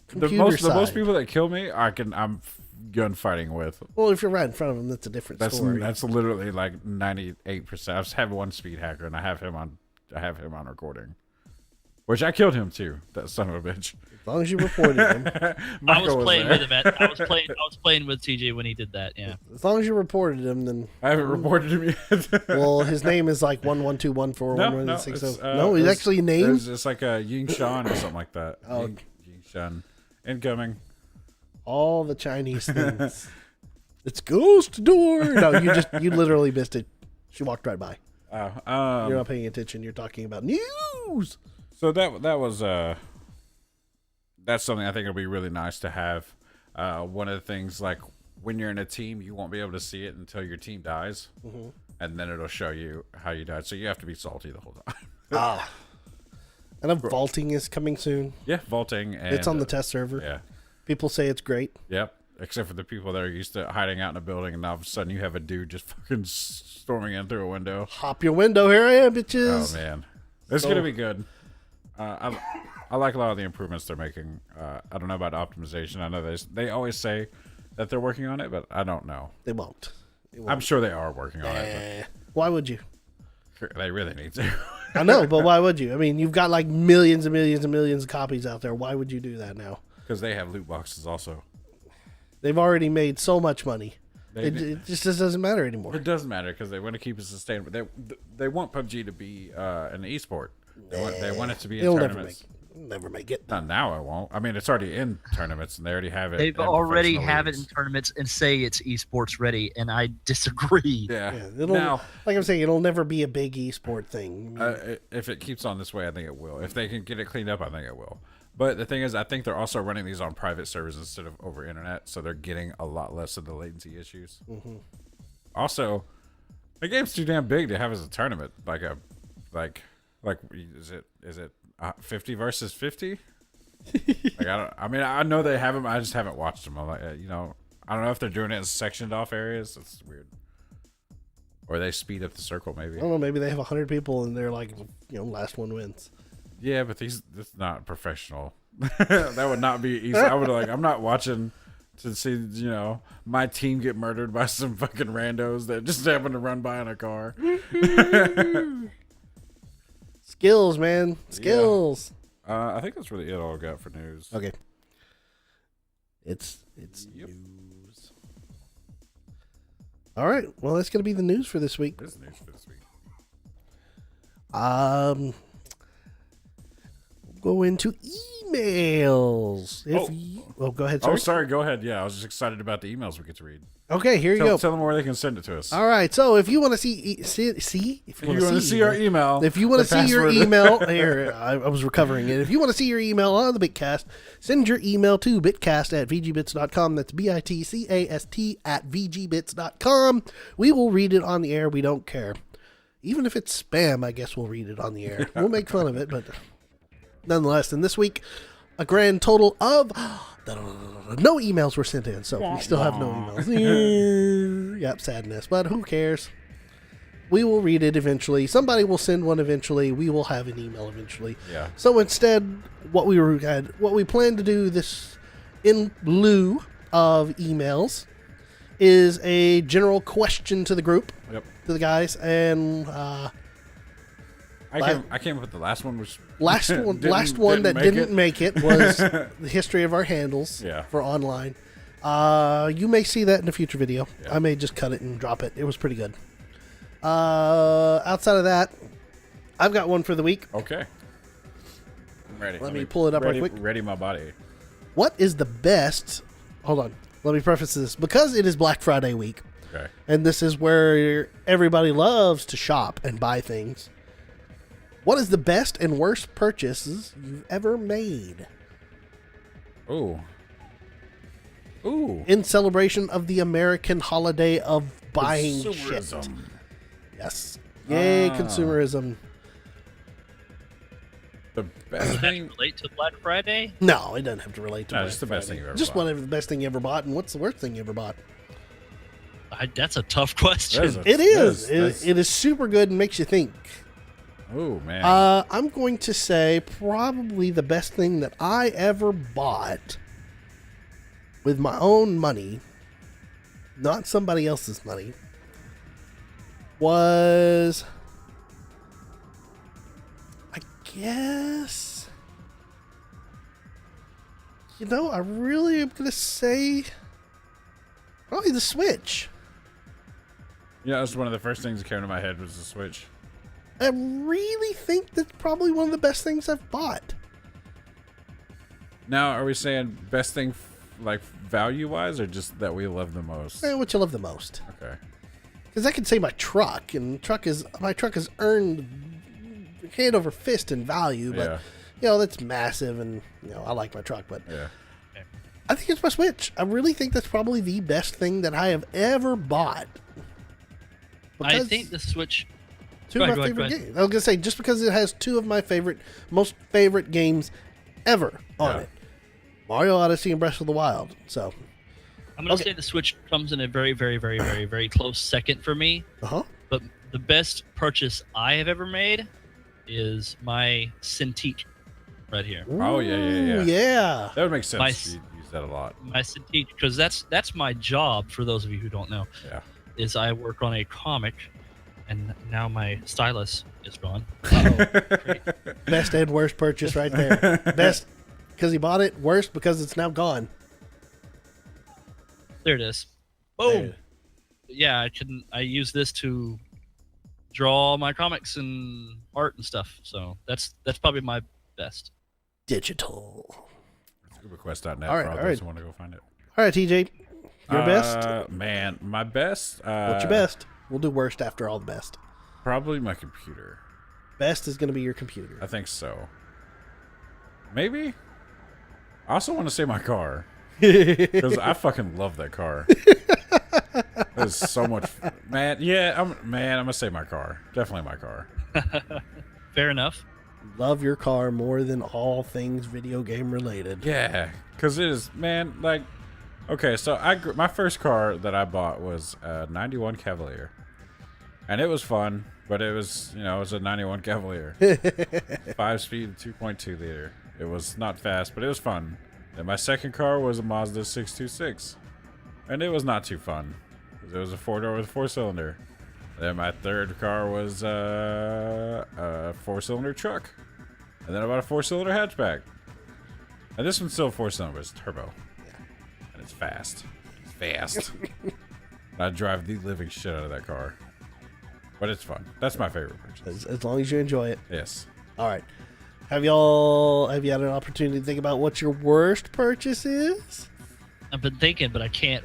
computer side. The most people that kill me, I'm gunfighting with. Well, if you're right in front of them, that's a different story. That's literally like 98%. I just have one speed hacker, and I have him on recording. Which I killed him too. That son of a bitch. As long as you reported him. I was playing with him. I was playing with TJ when he did that. Yeah. As long as you reported him, then I haven't reported him yet. Well, his name is like 112141160. No, he's actually named. It's like a Ying Shan or something like that. Oh, Ying Shan incoming. All the Chinese things. It's ghost door. No, you literally missed it. She walked right by. You're not paying attention. You're talking about news. So that was that's something I think it'll be really nice to have. One of the things, like when you're in a team, you won't be able to see it until your team dies, and then it'll show you how you died. So you have to be salty the whole time. And vaulting is coming soon. Yeah, vaulting. And, it's on the test server. Yeah, people say it's great. Yep, except for the people that are used to hiding out in a building, and all of a sudden you have a dude just fucking storming in through a window. Hop your window, here I am, bitches. Oh man, it's gonna be good. I like a lot of the improvements they're making. I don't know about optimization. I know they always say that they're working on it, but I don't know. They won't. I'm sure they are working on it. Why would you? But they really need to. I know, but why would you? I mean, you've got like millions and millions and millions of copies out there. Why would you do that now? Because they have loot boxes also. They've already made so much money. It just doesn't matter anymore. It doesn't matter because they want to keep it sustainable. They want PUBG to be an esport. They want it to be in tournaments. Never make it. Not now, it won't. I mean, it's already in tournaments, and they already have it. They've already have it in tournaments and say it's esports ready, and I disagree. Yeah. Now, like I'm saying, it'll never be a big esport thing. If it keeps on this way, I think it will. If they can get it cleaned up, I think it will. But the thing is, I think they're also running these on private servers instead of over internet, so they're getting a lot less of the latency issues. Mm-hmm. Also, the game's too damn big to have as a tournament. Is it 50 versus 50? I know they have them. I just haven't watched them. I'm like, I don't know if they're doing it in sectioned off areas. It's weird. Or they speed up the circle, maybe. I don't know. Maybe they have 100 people and they're like, last one wins. Yeah, but this is not professional. That would not be easy. I'm not watching to see, my team get murdered by some fucking randos that just happen to run by in a car. Skills, man. Skills. Yeah. I think that's really it all I got for news. Okay. It's news. All right. Well, that's going to be the news for this week. It is news for this week. Go into emails. Go ahead. Sorry. Oh, sorry. Go ahead. Yeah, I was just excited about the emails we get to read. Okay, here you go. Tell them where they can send it to us. All right. So if you want to see our email, if you want to see your email, here I was recovering it. If you want to see your email on the BitCast, send your email to bitcast@vgbits.com. That's bitcast@vgbits.com. We will read it on the air. We don't care. Even if it's spam, I guess we'll read it on the air. We'll make fun of it, but nonetheless. And this week, a grand total of no emails were sent in, so we still have no emails. Yep, sadness, but who cares? We will read it eventually. Somebody will send one eventually. We will have an email eventually. Yeah. So instead, what we plan to do this in lieu of emails is a general question to the group, to the guys, and I came up with the last one, which last one that didn't make it was the history of our handles for online. You may see that in a future video. Yeah. I may just cut it and drop it. It was pretty good. Outside of that, I've got one for the week. Okay. I'm ready. Let me pull it up right quick. Ready my body. What is the best... Hold on. Let me preface this. Because it is Black Friday week, and this is where everybody loves to shop and buy things, what is the best and worst purchases you've ever made? Ooh. In celebration of the American holiday of buying shit. Yes. Yay, consumerism. The best thing... relate to Black Friday? No, it doesn't have to relate to Black just the best thing you've ever just bought. whatever the best thing you ever bought, and what's the worst thing you ever bought? That's a tough question. It is super good and makes you think. Oh, man. I'm going to say probably the best thing that I ever bought with my own money, not somebody else's money, was, I guess, I really am going to say probably the Switch. Yeah, that's one of the first things that came to my head was the Switch. I really think that's probably one of the best things I've bought. Now, are we saying best thing, like value-wise, or just that we love the most? What you love the most. Okay. Because I could say my truck, and my truck has earned hand over fist in value, but that's massive, and I like my truck, but I think it's my Switch. I really think that's probably the best thing that I have ever bought. I think the Switch. Two of my favorite games. I was gonna say just because it has two of my most favorite games ever on it, Mario Odyssey and Breath of the Wild. So I'm gonna say the Switch comes in a very, very, very, very, very close second for me. But the best purchase I have ever made is my Cintiq right here. Ooh, yeah. That would make sense. that a lot. I said teach because that's my job. For those of you who don't know, Yeah. is I work on a comic, and now my stylus is gone. Best and worst purchase right there. Best because he bought it. Worst because it's now gone. There it is. Boom. There. Yeah, I use this to draw my comics and art and stuff. So that's probably my best. Digital. ScubaQuest.net All right, for all all those right. who want to go find it. All right, TJ. Your best? Man, my best. What's your best? We'll do worst after all the best. Probably my computer. Best is going to be your computer. I think so. Maybe. I also want to say my car because I fucking love that car. There's so much, man. Yeah, I'm gonna say my car. Definitely my car. Fair enough. Love your car more than all things video game related. Yeah, because it is, man. Like, okay, so my first car that I bought was a '91 Cavalier, and it was fun, but it was, it was a '91 Cavalier, 5-speed, 2.2 liter. It was not fast, but it was fun. Then my second car was a Mazda 626, and it was not too fun. It was a 4-door with a 4-cylinder. Then my third car was a 4-cylinder truck. And then I bought a 4-cylinder hatchback. And this one's still a 4-cylinder, but it's turbo. And it's fast. It's fast. And I drive the living shit out of that car. But it's fun. That's my favorite purchase. As long as you enjoy it. Yes. All right. Have you had an opportunity to think about what your worst purchase is? I've been thinking, but I can't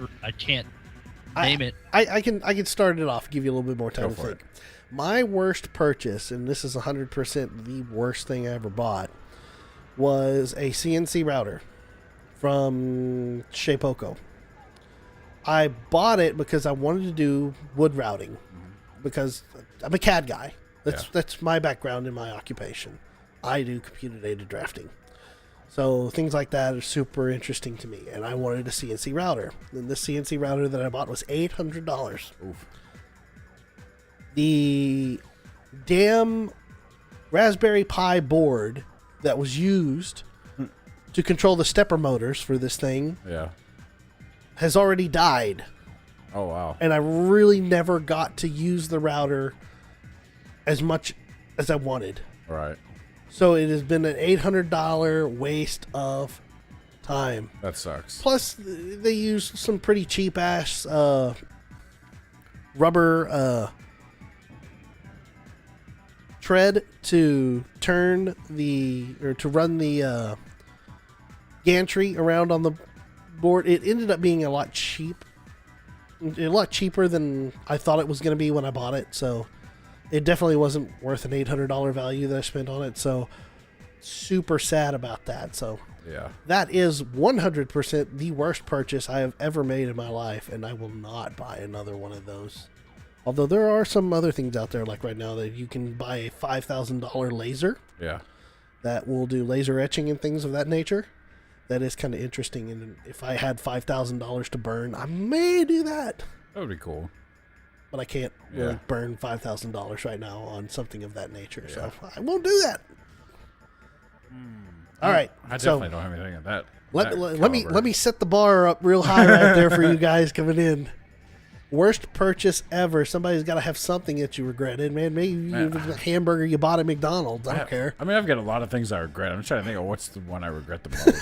name it. I can start it off, give you a little bit more time Go to for think. My worst purchase, and this is 100% the worst thing I ever bought, was a CNC router from Shapeoko. I bought it because I wanted to do wood routing because I'm a CAD guy. That's my background in my occupation. I do computer-aided drafting. So things like that are super interesting to me, and I wanted a CNC router. And the CNC router that I bought was $800. Oof. The damn Raspberry Pi board that was used to control the stepper motors for this thing Yeah. has already died. Oh, wow. And I really never got to use the router as much as I wanted. All right. So it has been an $800 waste of time. That sucks. Plus, they use some pretty cheap ass rubber tread to turn to run the gantry around on the board. It ended up being a lot cheaper than I thought it was going to be when I bought it. So it definitely wasn't worth an $800 value that I spent on it. So super sad about that. So Yeah. that is 100% the worst purchase I have ever made in my life, and I will not buy another one of those. Although there are some other things out there, like right now, that you can buy a $5,000 laser Yeah. that will do laser etching and things of that nature. That is kind of interesting, and if I had $5,000 to burn, I may do that. That would be cool. But I can't really Yeah. burn $5,000 right now on something of that nature, Yeah. so I won't do that. All right, I so definitely don't have anything of that. let me set the bar up real high right there for you guys coming in. Worst purchase ever. Somebody's got to have something that you regretted, man. Maybe a hamburger you bought at McDonald's. I don't care. I mean, I've got a lot of things I regret. I'm trying to think of what's the one I regret the most.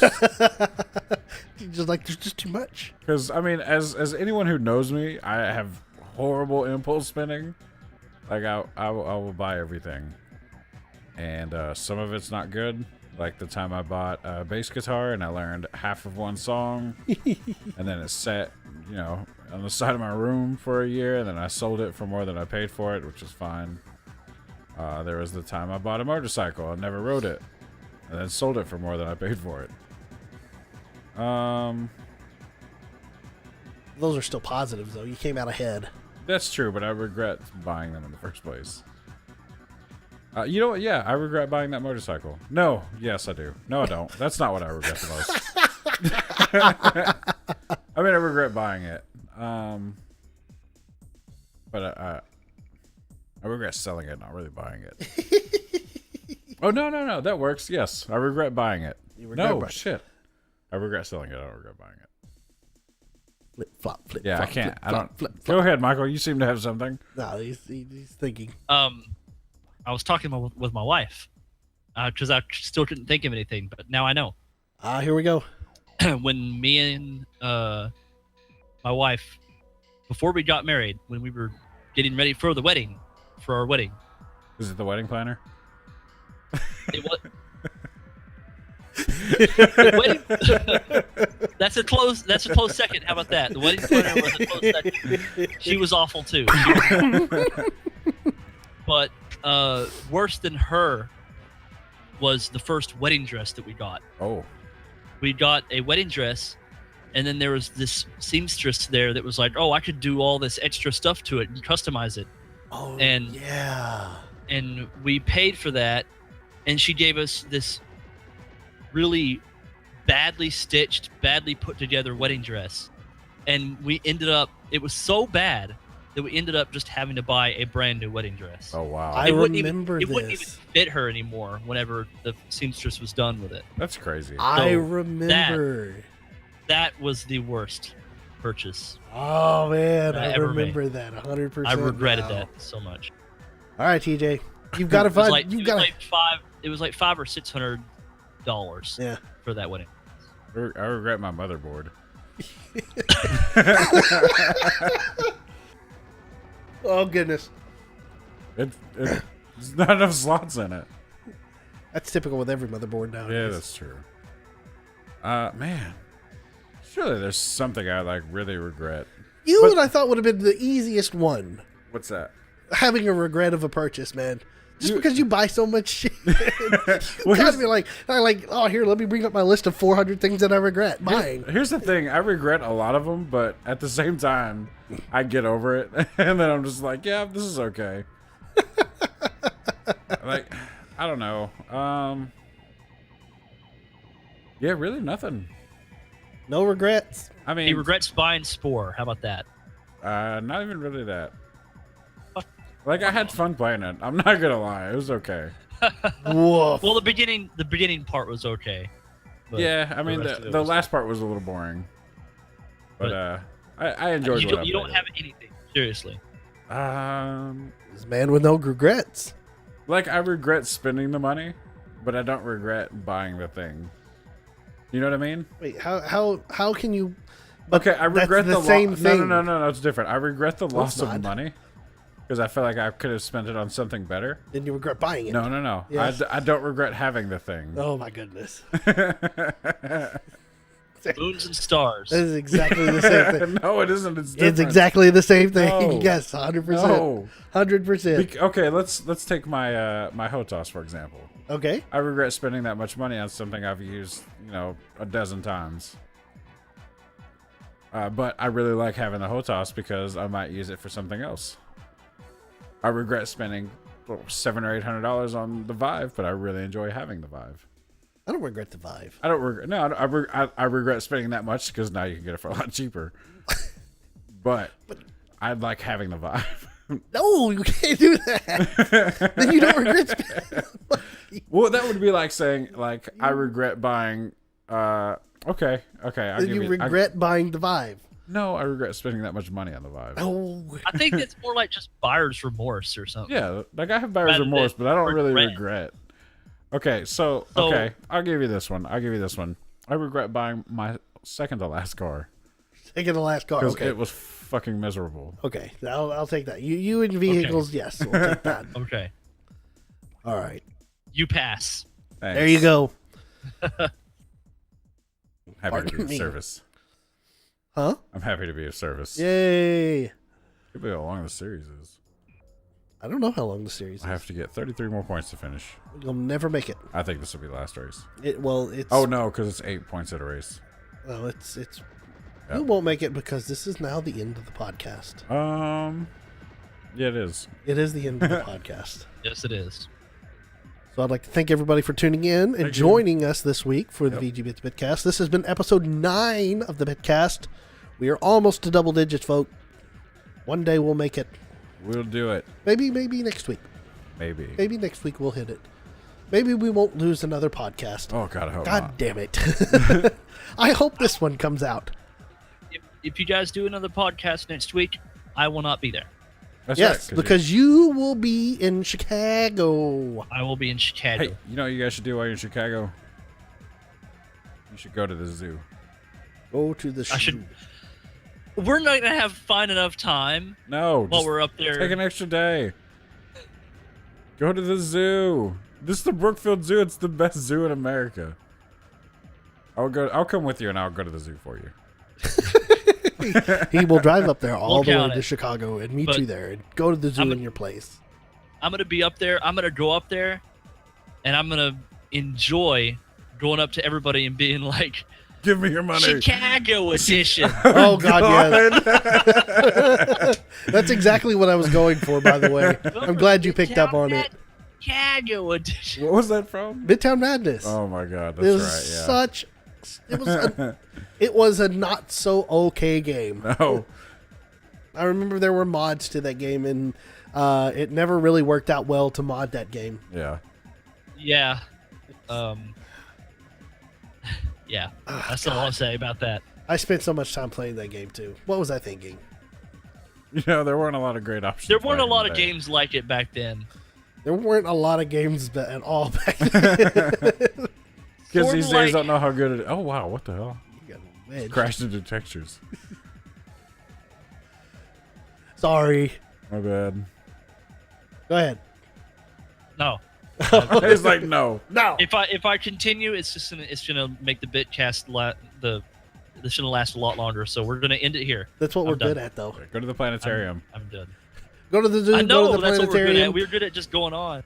Just like there's just too much. Because I mean, as anyone who knows me, I have horrible impulse spending. Like I will buy everything, and some of it's not good. Like the time I bought a bass guitar and I learned half of one song, and then it sat, on the side of my room for a year, and then I sold it for more than I paid for it, which was fine. There was the time I bought a motorcycle and never rode it, and then sold it for more than I paid for it. Those are still positives, though. You came out ahead. That's true, but I regret buying them in the first place. You know what? Yeah, I regret buying that motorcycle. No, yes, I do. No, I don't. That's not what I regret the most. I mean, I regret buying it. But I regret selling it, not really buying it. Oh, no. That works. Yes, I regret buying it. You regret buying it. Shit. I regret selling it. I don't regret buying it. Flip, flop, flip, Yeah, flop, I can't. flip, I flop, don't. flip, Go flop. ahead, Michael. You seem to have something. No, he's thinking. I was talking with my wife because I still couldn't think of anything, but now I know. Here we go. When me and my wife, before we got married, when we were getting ready for our wedding, Is it the wedding planner? it was. The wedding, that's a close second. How about that? The wedding planner was a close second. She was awful too. But worse than her was the first wedding dress that we got. Oh. We got a wedding dress, and then there was this seamstress there that was like, "Oh, I could do all this extra stuff to it and customize it." Oh, And- yeah. And we paid for that, and she gave us this really badly stitched, badly put together wedding dress. And we ended up, it was so bad that we ended up just having to buy a brand new wedding dress. Oh wow. I It wouldn't remember it wouldn't even this. fit her anymore whenever the seamstress was done with it. That's crazy. I So, remember. That was the worst purchase. Oh man, I I ever remember that 100%. I regretted now. that so much. All right, TJ, you've got to It was find. like, You've got to. it was like $500 or $600 Yeah. for that wedding. I regret my motherboard. Oh goodness, There's not enough slots in it. that's typical with every motherboard nowadays. Yeah, that's true. Man, surely there's something I like really regret. What I thought would have been the easiest one. What's that? Having a regret of a purchase, man. Just You- because you buy so much shit, you Well, gotta here's- be like, oh, here, let me bring up my list of 400 things that I regret buying. Here's the thing. I regret a lot of them, but at the same time, I get over it, and then I'm just like, yeah, this is okay. Like, I don't know. Yeah, really nothing. No regrets. I mean, He regrets buying Spore. How about that? not even really that. Like, I had fun playing it. I'm not gonna lie, it was okay. Woof. Well, the beginning part was okay. But Yeah, I mean, rest of it the was- last part was a little boring, but I enjoyed you what don't, I you don't played. have anything seriously. This man with no regrets. Like, I regret spending the money, but I don't regret buying the thing. You know what I mean? Wait, how can you? Okay, I that's regret the the same No, thing. no, it's different. I regret the loss it's of not. money because I feel like I could have spent it on something better. Then you regret buying it. No. Yes. I don't regret having the thing. Oh my goodness. Moons and stars. That is exactly the same thing. No, it isn't. It's different. It's exactly the same thing. No. Yes, 100%. No. 100%. Okay, let's take my my HOTAS for example. Okay. I regret spending that much money on something I've used, a dozen times. But I really like having the HOTAS because I might use it for something else. I regret spending $700 or $800 on the Vive, but I really enjoy having the Vive. I don't regret the Vive. I don't regret. No, I regret spending that much because now you can get it for a lot cheaper. but I like having the Vive. No, you can't do that. Then you don't regret spending money. Well, that would be like saying, like, I regret buying. Okay, I'll Then give you you. regret buying the Vive. No, I regret spending that much money on the Vive. Oh, I think it's more like just buyer's remorse or something. Yeah, like I have buyer's Rather remorse, than but I don't really regret. regret. Okay, so okay, I'll give you this one. I regret buying my second to last car taking the last car. because Okay. it was fucking miserable. Okay, I'll take that. You in vehicles, yes, we'll take that. Okay. All right, You pass. Thanks. there you go. Happy to Pardon be of me. service. Huh? I'm happy to be of service. Yay! Could be how long the series is. I don't know how long the series is. I have to get 33 more points to finish. You'll never make it. I think this will be last race. It's Oh no, because it's 8 points at a race. well, it's Yep. you won't make it because this is now the end of the podcast. Yeah, it is. It is the end of the podcast. Yes, it is. So I'd like to thank everybody for tuning in and Thank you. joining us this week for the Yep. VGBits BitCast. This has been episode 9 of the BitCast. We are almost to double digits, folks. One day we'll make it. We'll do it. Maybe next week. Maybe. Maybe next week we'll hit it. Maybe we won't lose another podcast. Oh God, I hope God not. damn it! I hope this one comes out. If you guys do another podcast next week, I will not be there. That's Yes, right, because you will be in Chicago. I will be in Chicago. Hey, you know what you guys should do while you're in Chicago? You should go to the zoo. Go to the. I should. We're not gonna find enough time No, while just we're up there. take an extra day. Go to the zoo. This is the Brookfield Zoo. It's the best zoo in America. I'll come with you, and I'll go to the zoo for you. He will drive up there all We'll the way count to it. Chicago and meet But you there and go to the zoo I'm in your place. I'm gonna be up there. I'm gonna go up there, and I'm gonna enjoy going up to everybody and being like, Give me your money. Chicago edition. Oh God, yes. That's exactly what I was going for. By the way, I'm glad you picked up on it. Chicago edition. What was that from? Midtown Madness. Oh my God, it that's was right. Yeah. such. It was a not so okay game. No. I remember there were mods to that game, and it never really worked out well to mod that game. Yeah. Yeah. Yeah. That's all I'll say about that. I spent so much time playing that game too. What was I thinking? You know, there weren't a lot of great options. There weren't a back in lot the of day. games like it back then. There weren't a lot of games at all back then. Kids Sort these of days like- don't know how good it is. Oh wow, what the hell? You got a wedge. Crashed into textures. Sorry. My bad. Go ahead. No. He's like, no. No. If I continue, it's gonna make the BitCast this gonna last a lot longer. So we're gonna end it here. That's what we're I'm done. good at, though. Go to the planetarium. I'm done. Go to the zoo. I Go know to the that's what we're good planetarium. at. We're good at just going on.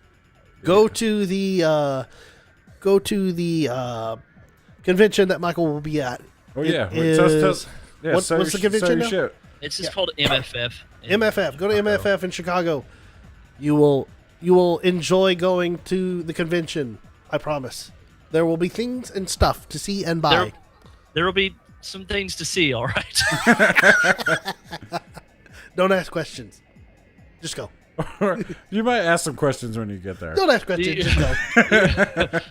Go to the convention that Michael will be at. Oh It yeah. is- Yeah. what's sell the your convention now? shit. It's just called MFF. MFF. Go to MFF in Chicago. You will enjoy going to the convention. I promise. There will be things and stuff to see and buy. There will be some things to see. All right. Don't ask questions. Just go. You might ask some questions when you get there. Don't ask questions. You- Just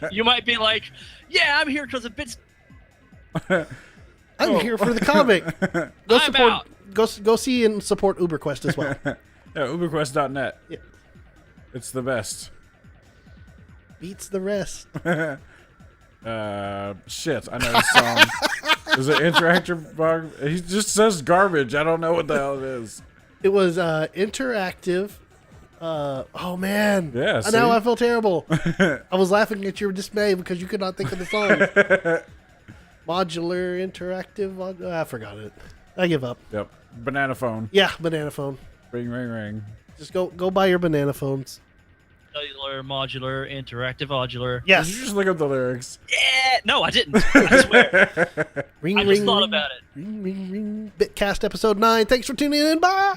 go. You might be like, "Yeah, I'm here because of bits." I'm here for the comic. Go I'm support. out. Go see and support UberQuest as well. Yeah, uberquest.net. Yeah. It's the best. Beats the rest. Shit, I know this song. Is it interactive bug? He just says garbage. I don't know what the hell it is. It was interactive. Oh man. Yeah, And now see? I feel terrible. I was laughing at your dismay because you could not think of the song. Modular interactive. I forgot it. I give up. Yep. Banana phone. Yeah, banana phone. Ring, ring, ring. Just go buy your banana phones. Cellular, modular, interactive, modular. Did Yes. you just look up the lyrics? Yeah. No, I didn't. I swear. Ring, I ring, just thought ring. about it. Ring, ring, ring. BitCast episode 9. Thanks for tuning in. Bye.